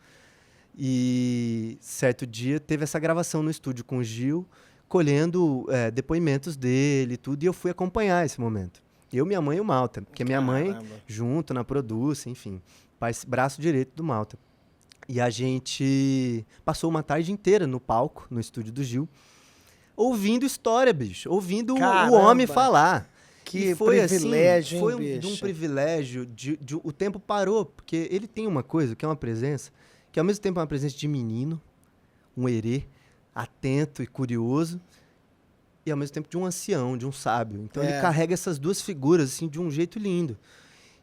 E certo dia teve essa gravação no estúdio com o Gil, colhendo depoimentos dele e tudo, e eu fui acompanhar esse momento. Eu, minha mãe e o Malta. Porque minha mãe, Caramba. junto na Produce, enfim, braço direito do Malta. E a gente passou uma tarde inteira no palco, no estúdio do Gil, ouvindo história, bicho. Ouvindo Caramba. o homem falar. Que E foi privilégio, assim, hein, foi bicho? de um privilégio. O tempo parou, porque ele tem uma coisa, que é uma presença, que ao mesmo tempo é uma presença de menino, um herê, atento e curioso, e ao mesmo tempo de um ancião, de um sábio. Então ele carrega essas duas figuras assim de um jeito lindo.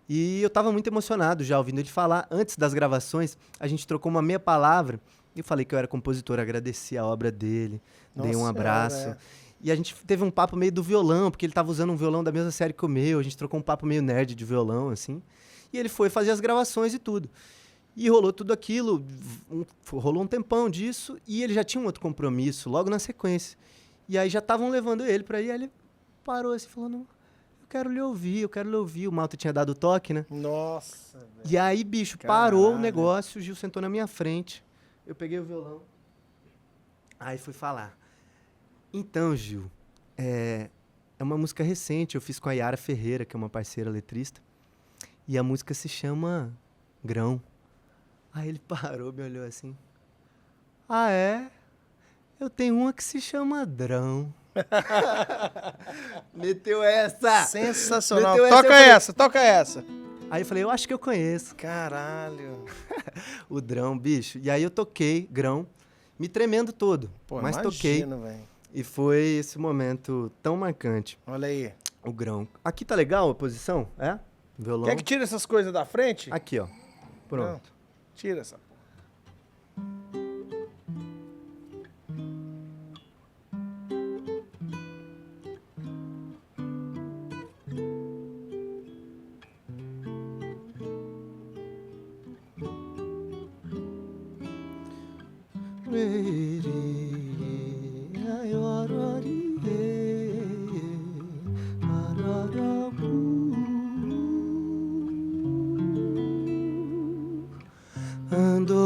E eu estava muito emocionado já ouvindo ele falar. Antes das gravações, a gente trocou uma meia palavra. Eu falei que eu era compositor, agradeci a obra dele, dei um Nossa abraço. Senhora, E a gente teve um papo meio do violão, porque ele estava usando um violão da mesma série que o meu. A gente trocou um papo meio nerd de violão, assim. E ele foi fazer as gravações e tudo. E rolou tudo aquilo, rolou um tempão disso, e ele já tinha um outro compromisso logo na sequência. E aí já estavam levando ele pra ir, aí ele parou assim, falando, eu quero lhe ouvir. O Malta tinha dado o toque, né? Nossa, velho. E aí, bicho, Caralho. parou o negócio, o Gil sentou na minha frente, eu peguei o violão, aí fui falar. Então, Gil, é uma música recente, eu fiz com a Yara Ferreira, que é uma parceira letrista, e a música se chama Grão. Aí ele parou, me olhou assim, ah, é? Eu tenho uma que se chama Drão. Meteu essa! Sensacional. Meteu Toca eu falei- essa, toca essa. Aí eu falei, eu acho que eu conheço Caralho. o Drão, bicho. E aí eu toquei Grão, me tremendo todo, Pô, mas toquei. imagino, velho. E foi esse momento tão marcante, Olha aí. o Grão. Aqui tá legal a posição? É? Violão. Quer que tire essas coisas da frente? Aqui, ó. Pronto. Não. Tira essa porra.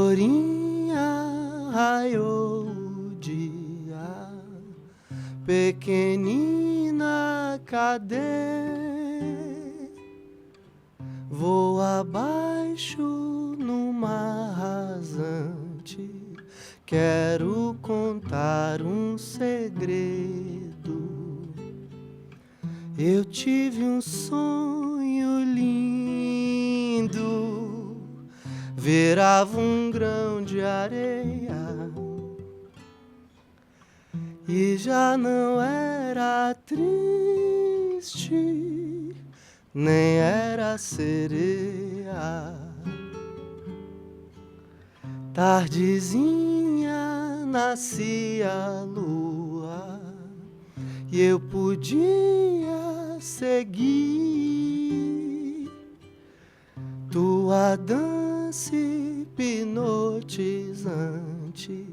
Andorinha raiou o dia, pequenina, cadê? Vou abaixo no mar rasante, quero contar um segredo. Eu tive um sonho lindo, virava um grão de areia e já não era triste, nem era sereia. Tardezinha nascia a lua e eu podia seguir tua dança hipnotizante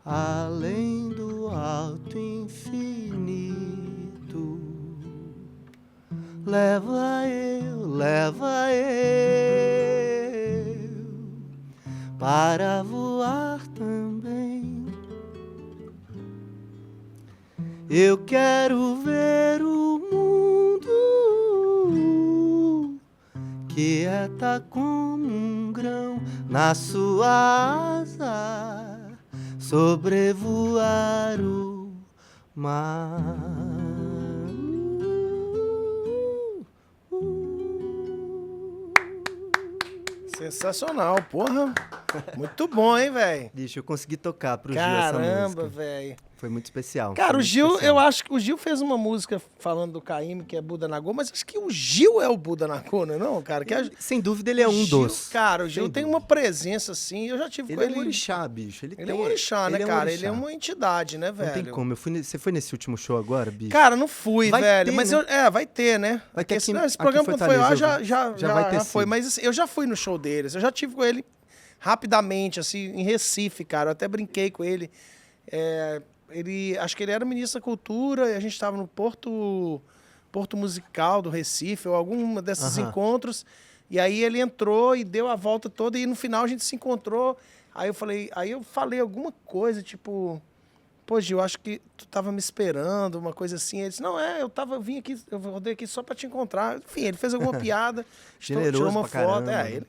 além do alto infinito. Leva eu para voar também. Eu quero ver o mundo quieta como um grão na sua asa, sobrevoar o mar. Sensacional, porra. Muito bom, hein, velho? Bicho, eu consegui tocar pro Gil essa Caramba, música. velho. Foi muito especial. Cara, foi o muito Gil, especial. eu acho que o Gil fez uma música falando do Caymmi, que é Buda Nagô, mas acho que o Gil é o Buda Nagô, não é não, cara? Que Sem dúvida ele é o um Gil, dos. Cara, o Gil Sem tem dúvida. uma presença assim, eu já tive Ele com é ele. um orixá, bicho. Ele é um orixá, né, ele é um cara? orixá. Ele é uma entidade, né, velho? Não tem como. Você foi nesse último show agora, bicho? Cara, não fui, Vai velho. ter, mas né? vai ter, né? Vai ter aqui- esse aqui programa em quando foi lá Fortaleza, já vai ter foi. sido. Mas assim, eu já fui no show deles. Eu já tive com ele rapidamente, assim, em Recife, cara. Eu até brinquei com ele. Acho que ele era ministro da Cultura e a gente estava no Porto Musical do Recife, ou algum desses Aham. encontros. E aí ele entrou e deu a volta toda e no final a gente se encontrou. Aí eu falei alguma coisa, tipo, pô, Gil, acho que tu tava me esperando, uma coisa assim. Ele disse, não, eu vim aqui, eu rodei aqui só pra te encontrar. Enfim, ele fez alguma piada, tirou uma pra foto.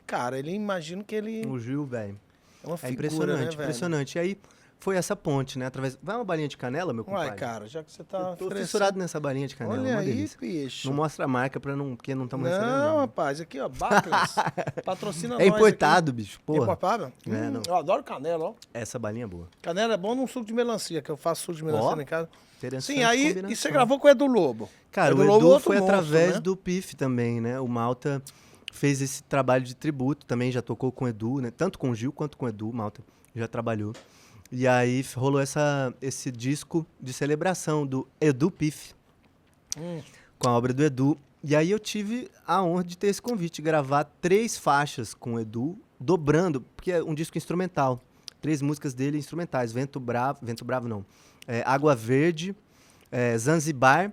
caramba. Ele imagino que ele... O Gil, velho. É uma É figura, impressionante, né, velho? impressionante. E aí foi essa ponte, né? Através... Vai uma balinha de canela, meu compadre? Uai, cara, já que você tá Eu tô oferecendo- fissurado nessa balinha de canela, Olha uma aí, delícia. bicho. Não mostra a marca porque não estamos recebendo. Não, Não, rapaz, aqui, ó, Backless. Patrocina é nós importado, bicho. aqui. Porra. Importado? não. Eu adoro canela, ó. Essa balinha é boa. Canela é bom num suco de melancia, que eu faço suco de melancia Ó, lá em casa. Interessante Sim, aí, combinação. e você gravou com o Edu Lobo. Cara, o Lobo é Edu outro foi monstro, através né? do PIF também, né? O Malta fez esse trabalho de tributo também, já tocou com o Edu, né? Tanto com o Gil quanto com o Edu, o Malta já trabalhou. E aí rolou esse disco de celebração do Edu PIF, com a obra do Edu. E aí eu tive a honra de ter esse convite, gravar 3 faixas com o Edu, dobrando, porque é um disco instrumental. 3 músicas dele instrumentais, Vento Bravo não, Água Verde, Zanzibar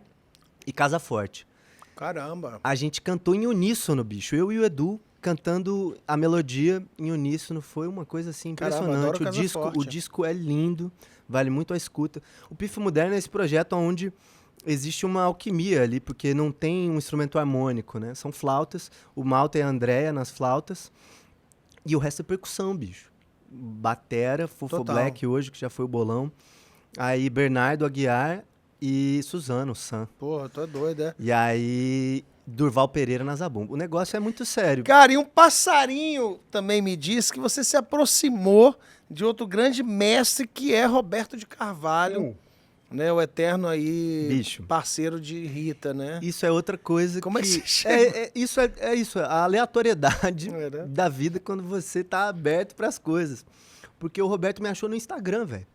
e Casa Forte. Caramba. A gente cantou em uníssono, bicho. Eu e o Edu cantando a melodia em uníssono. Foi uma coisa assim Caramba, impressionante. adoro Casa Forte. O disco é lindo, vale muito a escuta. O Pif Moderno é esse projeto onde existe uma alquimia ali, porque não tem um instrumento harmônico, né? São flautas, o Malta e a Andrea nas flautas, e o resto é percussão, bicho. Batera, Fofo Total. Black hoje, que já foi o bolão. Aí Bernardo Aguiar e Suzano, Sam. Porra, tu é doido, é? E aí, Durval Pereira na zabumba. O negócio é muito sério. Cara, e um passarinho também me disse que você se aproximou de outro grande mestre que é Roberto de Carvalho, né? O eterno aí Bicho. parceiro de Rita, né? Isso é outra coisa Como é que... que você chega? Isso, a aleatoriedade É, né? da vida quando você tá aberto pras coisas. Porque o Roberto me achou no Instagram, velho.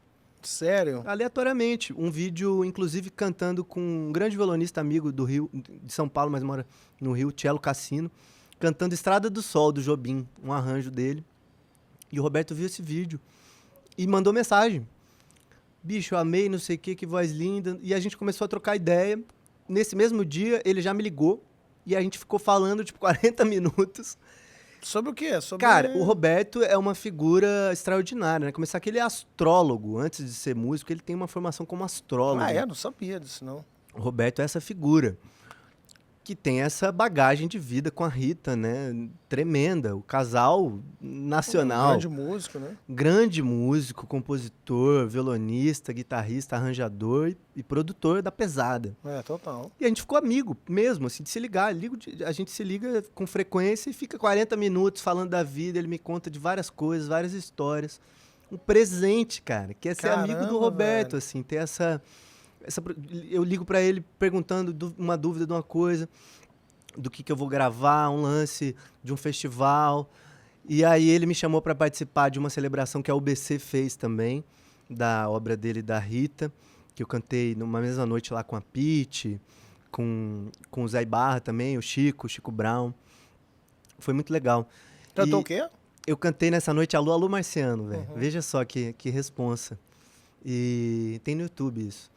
Sério? Aleatoriamente. Um vídeo, inclusive, cantando com um grande violonista amigo do Rio, de São Paulo, mas mora no Rio, Cello Cassino, cantando Estrada do Sol, do Jobim, um arranjo dele. E o Roberto viu esse vídeo e mandou mensagem. Bicho, eu amei, não sei o que voz linda. E a gente começou a trocar ideia. Nesse mesmo dia, ele já me ligou e a gente ficou falando, tipo, 40 minutos. Sobre o quê? Sobre... Cara, o Roberto é uma figura extraordinária, né? Começar que ele é astrólogo. Antes de ser músico, ele tem uma formação como astrólogo. Ah, não sabia disso, não. O Roberto é essa figura que tem essa bagagem de vida com a Rita, né? Tremenda. O casal nacional. Um grande músico, né? Grande músico, compositor, violonista, guitarrista, arranjador e produtor da pesada. É, total. E a gente ficou amigo mesmo, assim, de se ligar. A gente se liga com frequência e fica 40 minutos falando da vida. Ele me conta de várias coisas, várias histórias. Um presente, cara, que é ser amigo do Caramba, Roberto, velho. assim, ter eu ligo pra ele perguntando uma dúvida de uma coisa, do que eu vou gravar, um lance de um festival. E aí ele me chamou para participar de uma celebração que a UBC fez também, da obra dele, da Rita, que eu cantei numa mesma noite lá com a Pete, com o Zé Ibarra também, o Chico Brown. Foi muito legal. Cantou E o quê? eu cantei nessa noite Alô, Alô Marciano, velho. Veja só que responsa. E tem no YouTube isso.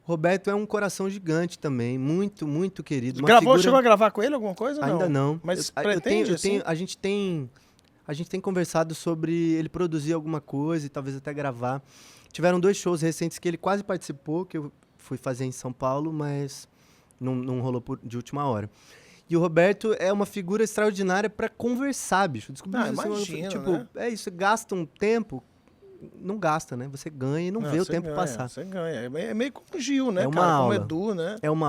Roberto é um coração gigante também, muito, muito querido. Uma figura... Chegou a gravar com ele alguma coisa? Ainda não. Mas Eu pretende, assim? a gente tem conversado sobre ele produzir alguma coisa e talvez até gravar. Tiveram 2 shows recentes que ele quase participou, que eu fui fazer em São Paulo, mas não rolou de última hora. E o Roberto é uma figura extraordinária para conversar, bicho. Descobri isso, imagino, tipo, né? é isso, gasta um tempo, não gasta, né? Você ganha e não vê o você tempo ganha, passar. Você ganha. É meio como o Gil, né, É uma cara? Como aula. Edu, né? É uma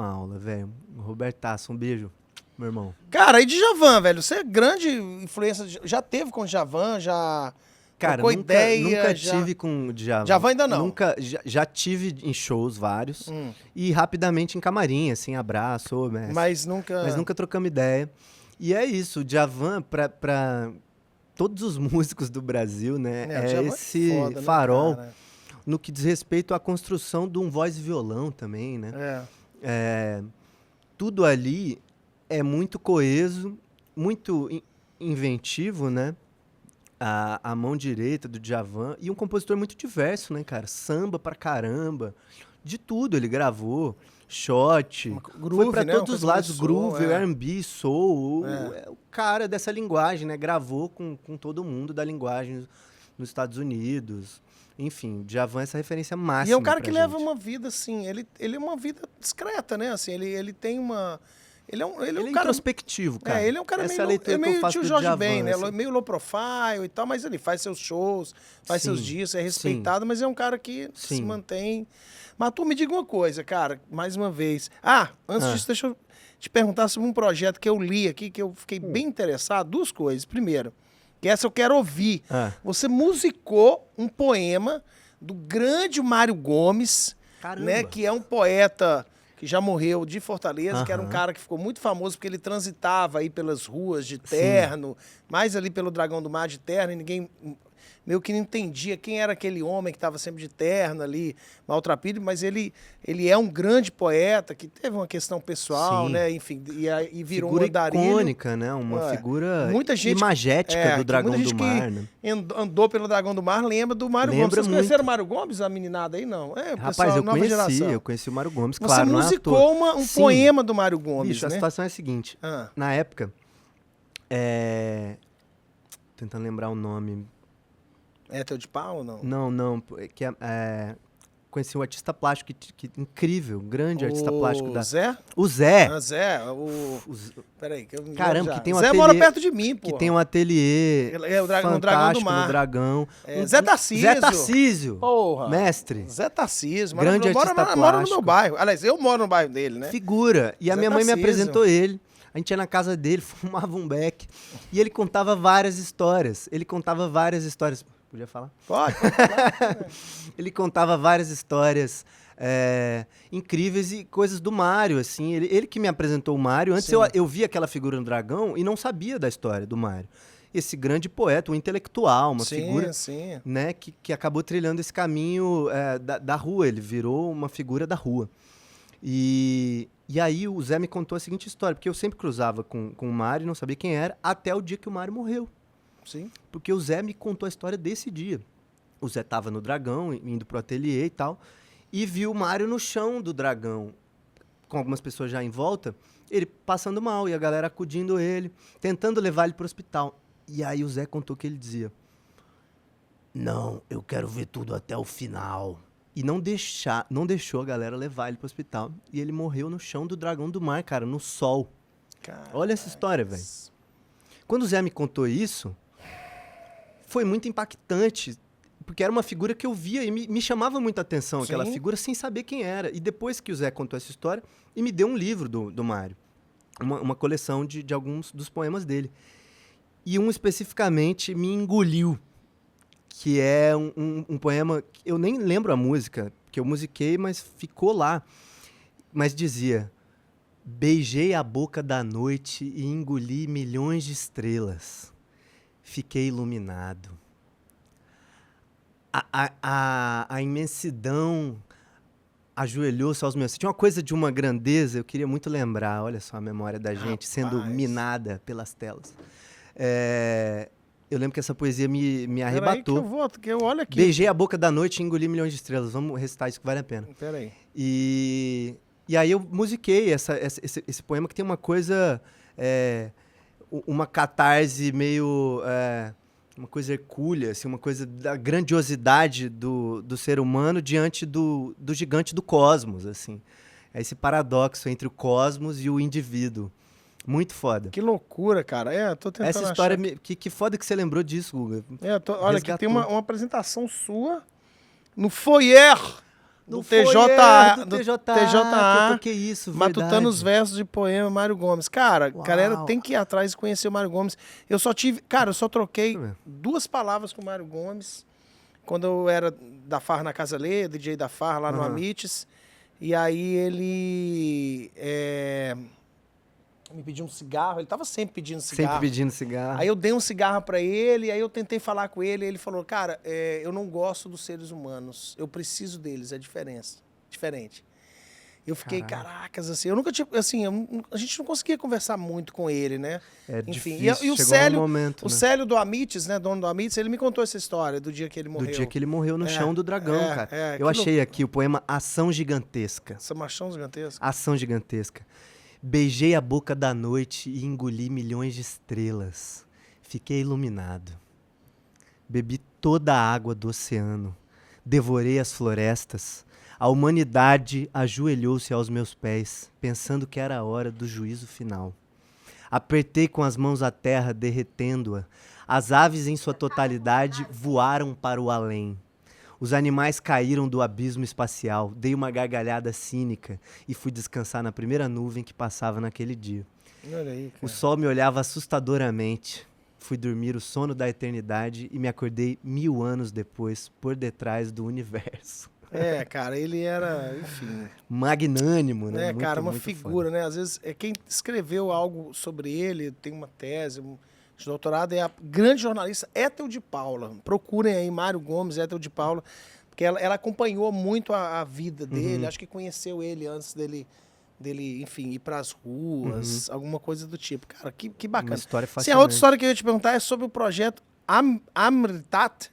aula, velho. Robertaço, um beijo, meu irmão. Cara, e Djavan, velho? Você é grande influência. Já teve com o Djavan, já. Cara, trocou ideia, nunca já... tive com o Djavan. Djavan ainda não. Nunca, já tive em shows vários. E rapidamente em camarim, assim, abraço, mestre. Mas nunca. Mas nunca trocamos ideia. E é isso, o Djavan, pra todos os músicos do Brasil, né? o É Djavan esse foda, né, farol cara? no que diz respeito à construção de um voz e violão também, né? Tudo ali é muito coeso, muito inventivo, né? A mão direita do Djavan. E um compositor muito diverso, né, cara? Samba pra caramba. De tudo ele gravou. Shot. Groove, foi pra né? todos Uma os coisa lados. mais Groove, soul, R&B, soul. É. É o cara dessa linguagem, né? Gravou com todo mundo da linguagem nos Estados Unidos. Enfim, Djavan é essa referência máxima. E é um cara que pra leva gente. uma vida, assim, ele é uma vida discreta, né? Assim, ele tem uma... Ele é um cara... introspectivo, cara. Ele é um cara Essa é a meio, leitura que eu meio faço tio do Jorge Djavan, Ben, né? assim. Meio low profile e tal, mas ele faz seus shows, faz Sim, seus discos, é respeitado, mas é um cara que se Sim. mantém... Mas tu me diga uma coisa, cara, mais uma vez. Antes disso, deixa eu te perguntar sobre um projeto que eu li aqui, que eu fiquei bem interessado. Duas coisas. Primeiro, que essa eu quero ouvir. Você musicou um poema do grande Mário Gomes, Caramba. né, que é um poeta que já morreu de Fortaleza, que era um Aham. cara que ficou muito famoso porque ele transitava aí pelas ruas de terno, mais ali pelo Dragão do Mar de terno, e ninguém meio que não entendia quem era aquele homem que estava sempre de terno ali, maltrapilho, mas ele é um grande poeta que teve uma questão pessoal, Sim. né, enfim, e virou Figura um andarilho. icônica, né? Uma figura Muita gente, imagética do que Dragão muita gente do Mar, né? que andou pelo Dragão do Mar lembra do Mário Gomes. Lembra Vocês conheceram o muito. Mário Gomes, a meninada aí? Não. É, Rapaz, pessoal, eu nova geração. conheci o Mário Gomes, Você claro, não é à musicou toa. um Sim. poema do Mário Gomes, Bicho, a né? situação é a seguinte. Na época, tentando lembrar o nome. É teu de pau ou não? Não, conheci um artista plástico que incrível, grande artista plástico da... Zé? O Zé. Zé, Peraí, que eu me lembro Caramba, já. que tem um Zé ateliê... mora perto de mim, pô. Que tem um ateliê no Dragão do fantástico Mar. no Dragão. Zé Tarcísio. Zé Tarcísio. Porra. Mestre. Zé Tarcísio. Grande artista mora no plástico. meu bairro. Aliás, eu moro no bairro dele, né? Figura. E a Zé minha mãe me Tarcísio. apresentou ele. A gente ia na casa dele, fumava um beck. E ele contava várias histórias. Podia falar? Pode. Ele contava várias histórias incríveis e coisas do Mário, assim. Ele que me apresentou o Mário. Antes Sim. eu via aquela figura no Dragão e não sabia da história do Mário. Esse grande poeta, um intelectual, uma figura, né, que acabou trilhando esse caminho da rua. Ele virou uma figura da rua. E aí o Zé me contou a seguinte história, porque eu sempre cruzava com o Mário e não sabia quem era, até o dia que o Mário morreu. Sim. Porque o Zé me contou a história desse dia. O Zé tava no Dragão, indo pro ateliê e tal, e viu o Mário no chão do Dragão, com algumas pessoas já em volta, ele passando mal, e a galera acudindo ele, tentando levar ele pro hospital. E aí o Zé contou que ele dizia: "Não, eu quero ver tudo até o final." E não deixou a galera levar ele pro hospital. E ele morreu no chão do Dragão do Mar, cara, no sol. Olha essa história, velho. Quando o Zé me contou isso, foi muito impactante, porque era uma figura que eu via e me chamava muita atenção, aquela figura, sem saber quem era. E depois que o Zé contou essa história, e me deu um livro do Mário, uma coleção de alguns dos poemas dele. E um especificamente me engoliu, que é um poema, que eu nem lembro a música, que eu musiquei, mas ficou lá. Mas dizia: "Beijei a boca da noite e engoli milhões de estrelas. Fiquei iluminado. A imensidão ajoelhou-se aos meus..." Tinha uma coisa de uma grandeza, eu queria muito lembrar. Olha só a memória da gente sendo minada pelas telas. Eu lembro que essa poesia me arrebatou. Peraí que eu olho aqui. Beijei a boca da noite e engoli milhões de estrelas. Vamos recitar isso que vale a pena. Peraí. E aí eu musiquei esse poema que tem uma coisa, uma catarse meio, uma coisa hercúlea, assim, uma coisa da grandiosidade do ser humano diante do gigante do cosmos, assim. É esse paradoxo entre o cosmos e o indivíduo. Muito foda. Que loucura, cara. Tô tentando Essa história, achar. Que foda que você lembrou disso, Guga. Olha, aqui tem Resgatou. uma apresentação sua no foyer do No TJA. foyer Do que eu TJA. toquei isso, Matutando os verdade. versos de poema Mário Gomes. Cara, Uau. galera tem que ir atrás e conhecer o Mário Gomes. Eu só troquei Deixa eu ver. 2 palavras com o Mário Gomes quando eu era da Farra na Casa Lê, DJ da Farra lá no Aham. Amites. E aí ele me pediu um cigarro. Ele tava sempre pedindo cigarro. Sempre pedindo cigarro. Aí eu dei um cigarro pra ele, aí eu tentei falar com ele, e ele falou: "Cara, eu não gosto dos seres humanos, eu preciso deles, é diferente." Eu fiquei, caracas, assim, eu nunca tinha, assim, a gente não conseguia conversar muito com ele, né? Enfim, difícil, e o chegou Célio, um momento, o né? Célio do Amites, né, dono do Amites, ele me contou essa história do dia que ele morreu. Do dia que ele morreu no chão do Dragão, cara. Eu que achei aqui o poema Ação Gigantesca. Essa machão gigantesca. Ação Gigantesca. Beijei a boca da noite e engoli milhões de estrelas. Fiquei iluminado. Bebi toda a água do oceano, devorei as florestas. A humanidade ajoelhou-se aos meus pés, pensando que era a hora do juízo final. Apertei com as mãos a terra, derretendo-a. As aves em sua totalidade voaram para o além. Os animais caíram do abismo espacial. Dei uma gargalhada cínica e fui descansar na primeira nuvem que passava naquele dia. Olha aí, cara. O sol me olhava assustadoramente. Fui dormir o sono da eternidade e me acordei 1000 anos depois, por detrás do universo. É, cara, ele era, enfim... Magnânimo, né? Muito, cara, uma muito figura, foda. né? Às vezes, quem escreveu algo sobre ele, tem uma tese de doutorado, é a grande jornalista Ethel de Paula. Procurem aí, Mário Gomes, Ethel de Paula, porque ela acompanhou muito a vida dele, acho que conheceu ele antes dele enfim, ir pras ruas, alguma coisa do tipo. Cara, que bacana. Uma história Sim, fascinante. a outra história que eu ia te perguntar é sobre o projeto Amritat,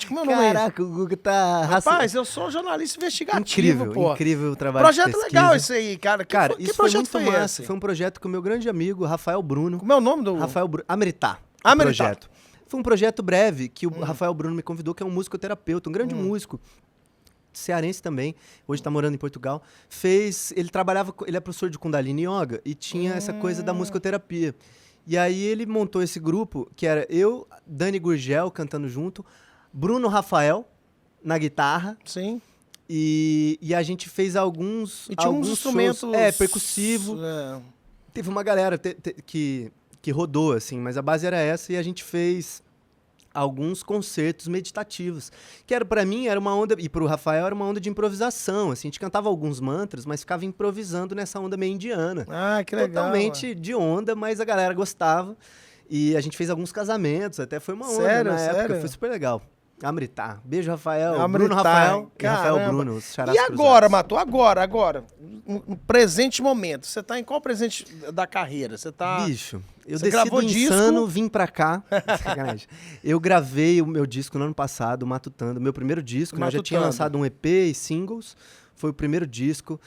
como é o nome aí? Caraca, o Guga tá... Rapaz, eu sou jornalista investigativo, pô. Incrível o trabalho de Projeto pesquisa. legal esse aí, cara. Cara, que isso foi projeto muito massa. esse? Foi um projeto com o meu grande amigo, Rafael Bruno. Como é o nome do... Rafael Bruno. Ameritá. Ameritá. Projeto. Foi um projeto breve que o Rafael Bruno me convidou, que é um musicoterapeuta, um grande músico. Cearense também, hoje tá morando em Portugal. Ele é professor de Kundalini Yoga e tinha essa coisa da musicoterapia. E aí ele montou esse grupo, que era eu, Dani Gurgel cantando junto, Bruno Rafael na guitarra. Sim. E a gente fez alguns E tinha uns instrumentos... shows, percussivo. É. Teve uma galera que rodou, assim, mas a base era essa e a gente fez alguns concertos meditativos. Que era, pra mim, era uma onda, e pro Rafael era uma onda de improvisação, assim, a gente cantava alguns mantras, mas ficava improvisando nessa onda meio indiana. Ah, que legal. Totalmente de onda, mas a galera gostava. E a gente fez alguns casamentos, até foi uma onda Sério? na época, Sério? foi super legal. Amritá. Beijo, Rafael. Amritá, Bruno Rafael e Rafael caramba. Bruno, os charás E agora, cruzados. Mato? Agora. No presente momento. Você tá em qual presente da carreira? Você tá... Bicho, eu Você desci gravou do disco? Insano, vim pra cá. Sacanagem. Eu gravei o meu disco no ano passado, Matutando, meu primeiro disco, né? Eu já tinha Matutando. lançado um EP e singles. Foi o primeiro disco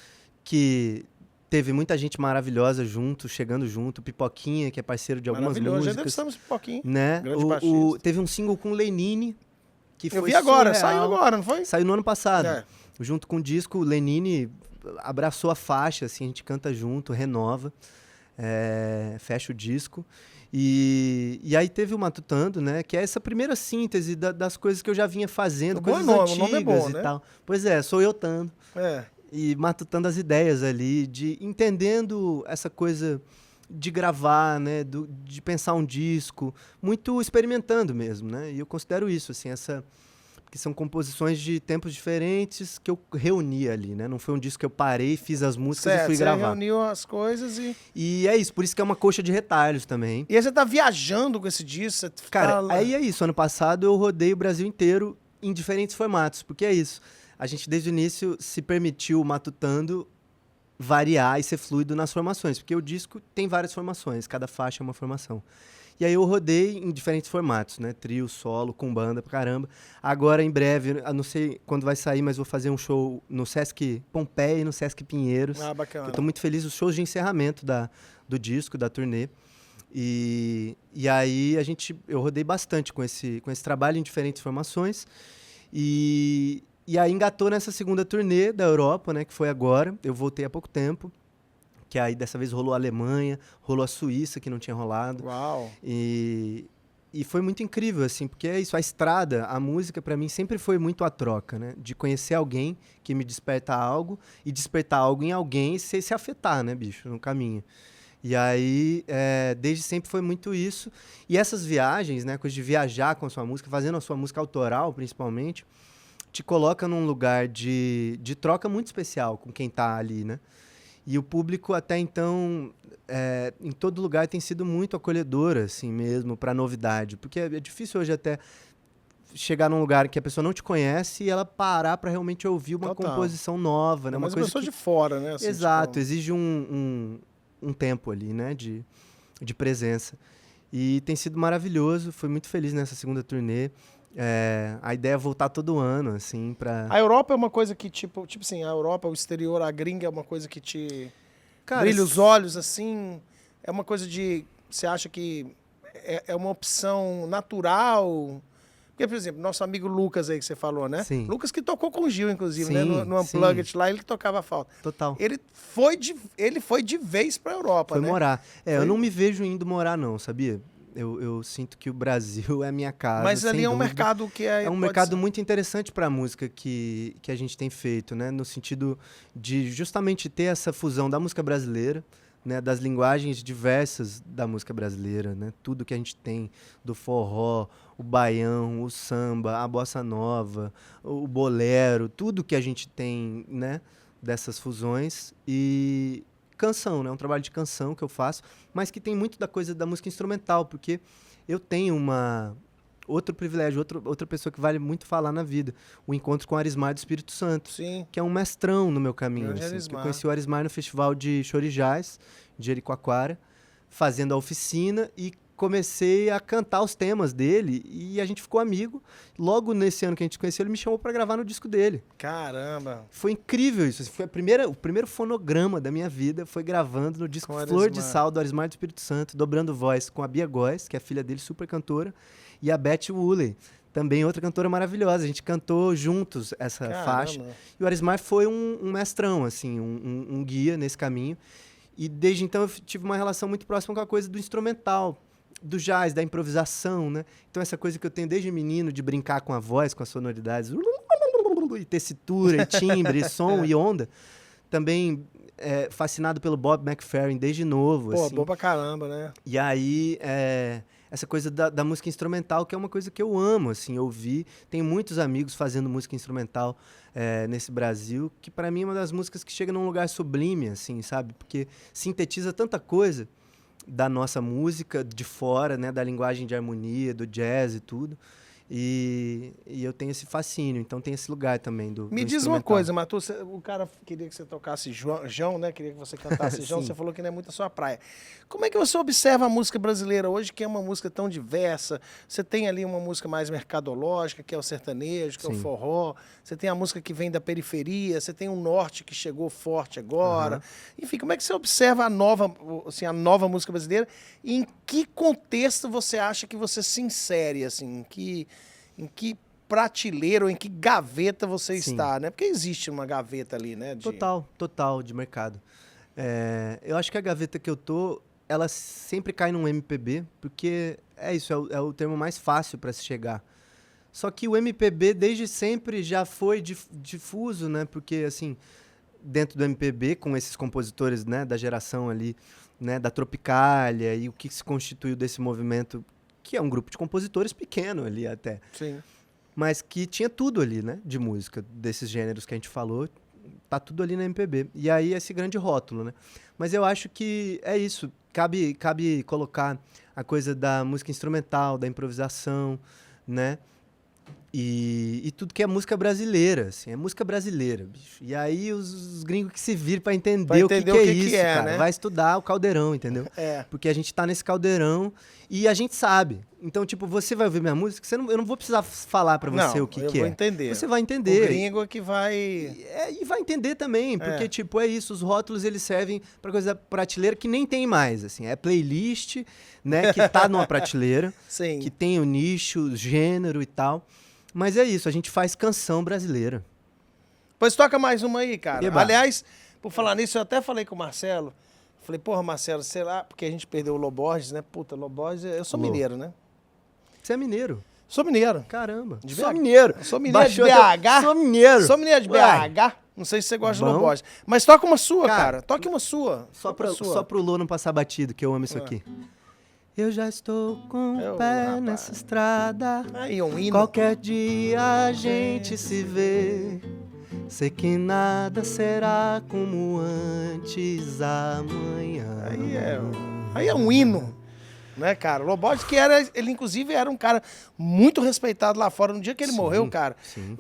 que teve muita gente maravilhosa junto, chegando junto. Pipoquinha, que é parceiro de algumas Maravilhoso. Já músicas. estamos um pouquinho. Né? Grande baixista. Teve um single com Lenine, que Eu foi vi agora. surreal. Saiu agora, não foi? Saiu no ano passado. É. Junto com o disco, o Lenine abraçou a faixa, assim, a gente canta junto, renova, fecha o disco. E aí teve o Matutando, né? Que é essa primeira síntese das coisas que eu já vinha fazendo, Bom coisas nome, o antigas nome é bom, e né? tal. Pois é, sou eu tando. É. E matutando as ideias ali, de entendendo essa coisa de gravar, né, de pensar um disco, muito experimentando mesmo, né? E eu considero isso, assim, que são composições de tempos diferentes que eu reuni ali, né? Não foi um disco que eu parei, fiz as músicas e fui Você gravar. reuniu as coisas e... E é isso, por isso que é uma coxa de retalhos também. E aí você tá viajando com esse disco? Você Cara, tá... aí é isso. Ano passado eu rodei o Brasil inteiro em diferentes formatos, porque é isso. A gente, desde o início, se permitiu, matutando, variar e ser fluido nas formações, porque o disco tem várias formações, cada faixa é uma formação. E aí eu rodei em diferentes formatos, né? Trio, solo, com banda pra caramba. Agora, em breve, eu não sei quando vai sair, mas vou fazer um show no Sesc Pompeia e no Sesc Pinheiros. Ah, bacana. Eu tô muito feliz, os shows de encerramento do disco, da turnê. E aí eu rodei bastante com esse trabalho em diferentes formações. E aí engatou nessa segunda turnê da Europa, né? Que foi agora. Eu voltei há pouco tempo. Que aí dessa vez rolou a Alemanha, rolou a Suíça, que não tinha rolado. Uau. E foi muito incrível, assim, porque é isso, a estrada, a música, pra mim, sempre foi muito a troca, né? De conhecer alguém que me desperta algo e despertar algo em alguém e se afetar, né, bicho, no caminho. E aí, desde sempre foi muito isso. E essas viagens, né, coisa de viajar com a sua música, fazendo a sua música autoral, principalmente, te coloca num lugar de troca muito especial com quem tá ali, né? E o público, até então, em todo lugar, tem sido muito acolhedor, assim mesmo, para novidade. Porque é difícil hoje até chegar num lugar que a pessoa não te conhece e ela parar para realmente ouvir uma Total. composição nova, né? Mas Uma a coisa pessoa que... de fora, né? Assim, Exato, tipo... exige um tempo ali, né? De presença. E tem sido maravilhoso, fui muito feliz nessa segunda turnê. A ideia é voltar todo ano, assim, pra... A Europa é uma coisa que, tipo assim, a Europa, o exterior, a gringa é uma coisa que te Cara, brilha os olhos, assim. É uma coisa de... Você acha que é uma opção natural? Porque, por exemplo, nosso amigo Lucas aí que você falou, né? Sim. Lucas que tocou com o Gil, inclusive, Sim, né? No Unplugged lá, ele que tocava flauta. Total. Ele foi de vez pra Europa, Foi né? morar. Foi- Eu não me vejo indo morar, não, sabia? Eu sinto que o Brasil é a minha casa. Mas ali sem é um dúvida. mercado que É um pode mercado ser. muito interessante para a música que a gente tem feito, né? No sentido de justamente ter essa fusão da música brasileira, né? Das linguagens diversas da música brasileira, né? Tudo que a gente tem do forró, o baião, o samba, a bossa nova, o bolero, tudo que a gente tem, né? Dessas fusões e canção, né? Um trabalho de canção que eu faço, mas que tem muito da coisa da música instrumental, porque eu tenho outro privilégio, outra pessoa que vale muito falar na vida, o encontro com o Arismar do Espírito Santo, Sim. que é um mestrão no meu caminho. Grande Assim, que eu Arismar. conheci o Arismar no Festival de Chorijás, de Jericoacoara, fazendo a oficina e comecei a cantar os temas dele e a gente ficou amigo. Logo nesse ano que a gente conheceu, ele me chamou para gravar no disco dele. Caramba. Foi incrível isso. Foi o primeiro fonograma da minha vida, foi gravando no disco Com o Flor de Arismar. Sal, do Arismar do Espírito Santo, dobrando voz com a Bia Góes, que é a filha dele, super cantora, e a Beth Woolley, também outra cantora maravilhosa. A gente cantou juntos essa Caramba. faixa. E o Arismar foi um mestrão, assim, um guia nesse caminho. E desde então eu tive uma relação muito próxima com a coisa do instrumental, do jazz, da improvisação, né? Então essa coisa que eu tenho desde menino de brincar com a voz, com as sonoridades, e tessitura, e timbre, e som e onda. Também fascinado pelo Bob McFerrin desde novo. Pô, assim. bom pra caramba, né? E aí, essa coisa da música instrumental, que é uma coisa que eu amo, assim, ouvir. Tenho muitos amigos fazendo música instrumental nesse Brasil, que para mim é uma das músicas que chega num lugar sublime, assim, sabe? Porque sintetiza tanta coisa da nossa música de fora, né? Da linguagem de harmonia, do jazz e tudo. E eu tenho esse fascínio, então tem esse lugar também do Me diz uma instrumental. coisa, Matu, o cara queria que você tocasse João, né? Queria que você cantasse João, Sim. você falou que não é muito a sua praia. Como é que você observa a música brasileira hoje, que é uma música tão diversa? Você tem ali uma música mais mercadológica, que é o sertanejo, que é o Sim. forró. Você tem a música que vem da periferia, você tem o norte que chegou forte agora. Enfim, como é que você observa a nova música brasileira? E em que contexto você acha que você se insere, assim? Em que prateleira ou em que gaveta você Sim. está, né? Porque existe uma gaveta ali, né? Total de mercado. Eu acho que a gaveta que eu tô, ela sempre cai num MPB, porque é isso, é o termo mais fácil para se chegar. Só que o MPB desde sempre já foi difuso, né? Porque, assim, dentro do MPB, com esses compositores, né, da geração ali, né, da Tropicália, e o que se constituiu desse movimento, que é um grupo de compositores pequeno ali até, Sim. mas que tinha tudo ali, né, de música, desses gêneros que a gente falou, tá tudo ali na MPB. E aí esse grande rótulo, né? Mas eu acho que é isso, cabe colocar a coisa da música instrumental, da improvisação, né? E tudo que é música brasileira, assim, é música brasileira, bicho. E aí os gringos que se viram pra entender, o que é isso, cara. né? Vai estudar o caldeirão, entendeu? Porque a gente tá nesse caldeirão e a gente sabe. Então, tipo, você vai ouvir minha música, eu não vou precisar falar pra você Não, o que eu é. vou entender. Você vai O entender. gringo é que vai... E vai entender também, porque, tipo, é isso, os rótulos, eles servem pra coisa da prateleira que nem tem mais, assim, é playlist, né, que tá numa prateleira, Sim. que tem o nicho, gênero e tal, mas é isso, a gente faz canção brasileira. Pois toca mais uma aí, cara. Eba. Aliás, por falar nisso, eu até falei com o Marcelo, falei, porra, Marcelo, sei lá, porque a gente perdeu o Loborges, né? Puta, Loborges, eu sou Lô. mineiro, né? Você é mineiro? Sou mineiro. Caramba. De Sou BH. mineiro. Eu sou mineiro de Baixou até- BH. Sou mineiro. Sou mineiro de Uai. BH. Não sei se você gosta de Bom. Loborges. Mas toca uma sua, Cara, cara. Toque uma sua. Só Toca uma sua. pro Lô não passar batido, que eu amo isso Ah. aqui. Eu já estou com o Ô, pé rapaz. nessa estrada. Aí, um hino. Qualquer dia a gente se vê. Sei que nada será como antes amanhã. Aí é um hino, né, cara? O Loborges, que ele inclusive era um cara muito respeitado lá fora. No dia que ele Sim, morreu, cara, sim.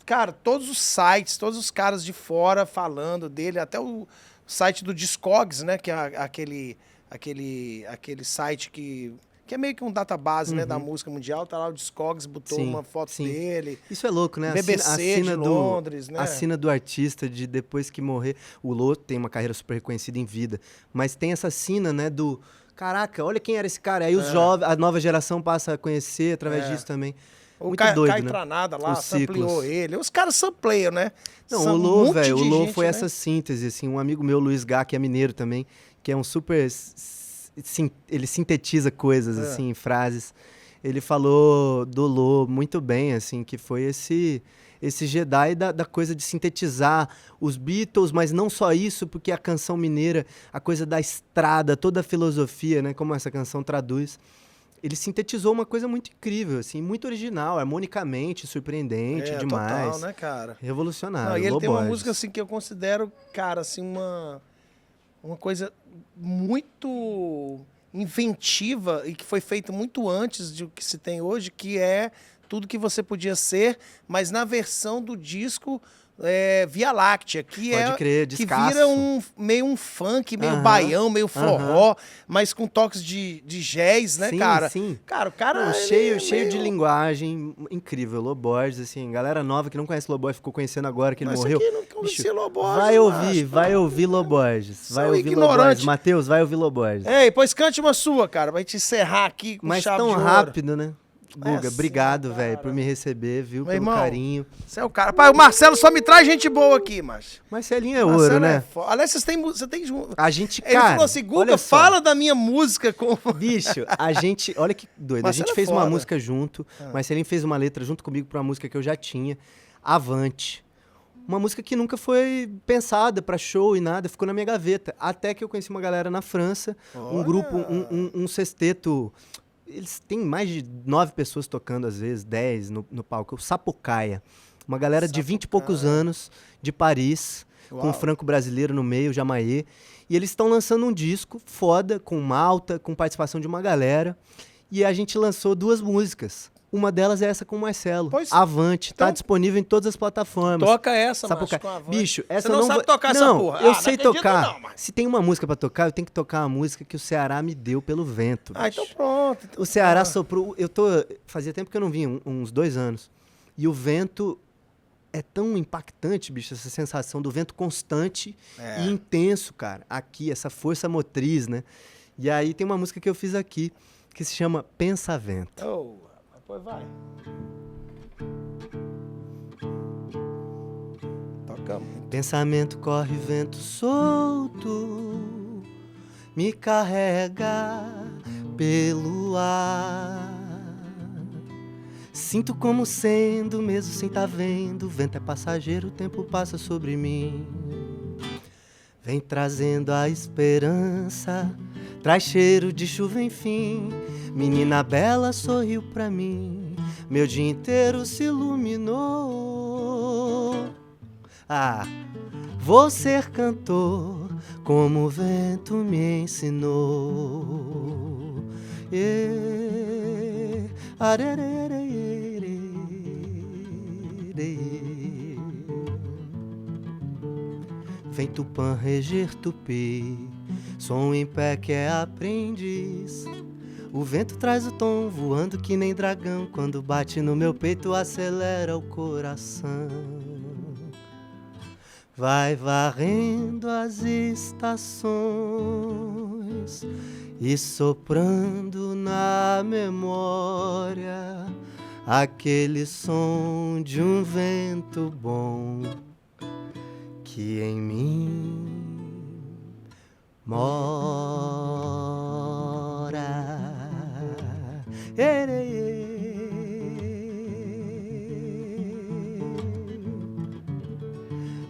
cara, todos os sites, todos os caras de fora falando dele, até o site do Discogs, né, que é aquele site que é meio que um database, né, da música mundial, tá lá o Discogs, botou Sim, uma foto sim. dele. Isso é louco, né? BBC de Londres, né? A sina do artista de depois que morrer. O Lô tem uma carreira super reconhecida em vida, mas tem essa sina, né, do caraca, olha quem era esse cara. Aí os jovens, a nova geração passa a conhecer através disso também. O doido, Kai né? Tranada lá, Os sampleou ciclos. ele. Os caras sampleiam, né? Não, São o um Lô, monte velho, de o Lô gente, foi né? essa síntese, assim, um amigo meu, Luiz Gá, que é mineiro também, que é um super, ele sintetiza coisas, assim, frases. Ele falou do Lô muito bem, assim, que foi esse Jedi da coisa de sintetizar os Beatles, mas não só isso, porque a canção mineira, a coisa da estrada, toda a filosofia, né, como essa canção traduz, ele sintetizou uma coisa muito incrível, assim, muito original, harmonicamente, surpreendente demais. Total, né, cara? Revolucionário. Não, e ele Lô tem uma Borges. música, assim, que eu considero, cara, assim, uma coisa muito inventiva e que foi feito muito antes do que se tem hoje, que é Tudo Que Você Podia Ser, mas na versão do disco Via Láctea, que Pode crer, que descasso. vira meio um funk, meio Aham, baião, meio forró, aham. mas com toques de jazz, né, Sim, cara? sim. Cara, o cara Não, ele cheio é de meio... linguagem, incrível. Lô Borges, assim, galera nova que não conhece Lô Borges, ficou conhecendo agora que ele Mas morreu. isso aqui não conhecia Lô Borges, vai ouvir, macho. vai ouvir Lô Borges. Vai São ouvir Lô ignorante. Borges. Matheus, vai ouvir Lô Borges. Ei, pois cante uma sua, cara, vai te encerrar aqui com Mas chave tão de ouro. rápido, né? Guga, assim, obrigado, cara. velho, por me receber, viu? Meu Pelo irmão, carinho. Você é o cara. Pai, o Marcelo só me traz gente boa aqui, macho. Marcelinho é Marcelo ouro, né? Aliás, você tem... A gente, Ele cara, falou assim, Guga, olha só. fala da minha música com... Bicho, a gente, olha que doido, a Marcelo gente é fez uma foda. música junto, Marcelinho fez uma letra junto comigo pra uma música que eu já tinha, Avante. Uma música que nunca foi pensada pra show e nada, ficou na minha gaveta. Até que eu conheci uma galera na França, um grupo, um sexteto. Eles têm mais de 9 pessoas tocando, às vezes, 10 no palco. O Sapucaia. Uma galera de 20 e poucos anos, de Paris, com um franco-brasileiro no meio, Jamaê. E eles estão lançando um disco foda, com Malta, com participação de uma galera. E a gente lançou 2 músicas. Uma delas é essa com o Marcelo. Pois, Avante. então, tá disponível em todas as plataformas. Toca essa, Sapucaia. macho, com a Avante. Bicho, essa Você não sabe vou- tocar essa não, porra. eu Ah, sei não acredito tocar. não, mas- Se tem uma música pra tocar, eu tenho que tocar uma música que o Ceará me deu pelo vento. Ah, bicho. então pronto. O Ceará soprou. Fazia tempo que eu não vinha, uns 2 anos. E o vento é tão impactante, bicho, essa sensação do vento constante e intenso, cara. Aqui, essa força motriz, né? E aí tem uma música que eu fiz aqui que se chama Pensamento. Oh, depois vai. Toca muito. Pensamento corre vento solto, me carrega pelo ar. Sinto como sendo, mesmo sem tá vendo, o vento é passageiro, o tempo passa sobre mim. Vem trazendo a esperança, traz cheiro de chuva, enfim. Menina bela sorriu pra mim, meu dia inteiro se iluminou. Ah, vou ser cantor, como o vento me ensinou. Vem Tupã reger Tupi, som em pé que é aprendiz. O vento traz o tom, voando que nem dragão. Quando bate no meu peito, acelera o coração. Vai varrendo as estações e soprando na memória aquele som de um vento bom que em mim mora.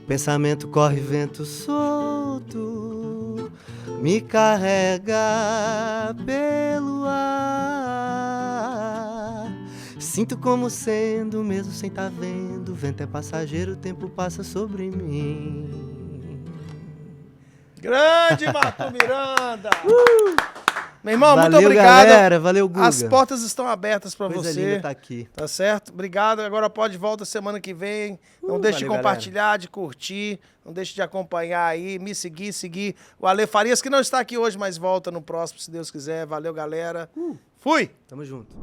Pensamento corre vento solto, me carrega pelo ar. Sinto como sendo, mesmo sem tá vendo, o vento é passageiro, o tempo passa sobre mim. Grande Marco Miranda! Meu irmão, Valeu, muito obrigado. galera. Valeu, Guga. As portas estão abertas pra Coisa você. linda tá aqui. Tá certo? Obrigado. Agora pode volta semana que vem. Não deixe de valeu, compartilhar, de curtir. Não deixe de acompanhar aí, me seguir o Ale Farias, que não está aqui hoje, mas volta no próximo, se Deus quiser. Valeu, galera. Fui! Tamo junto.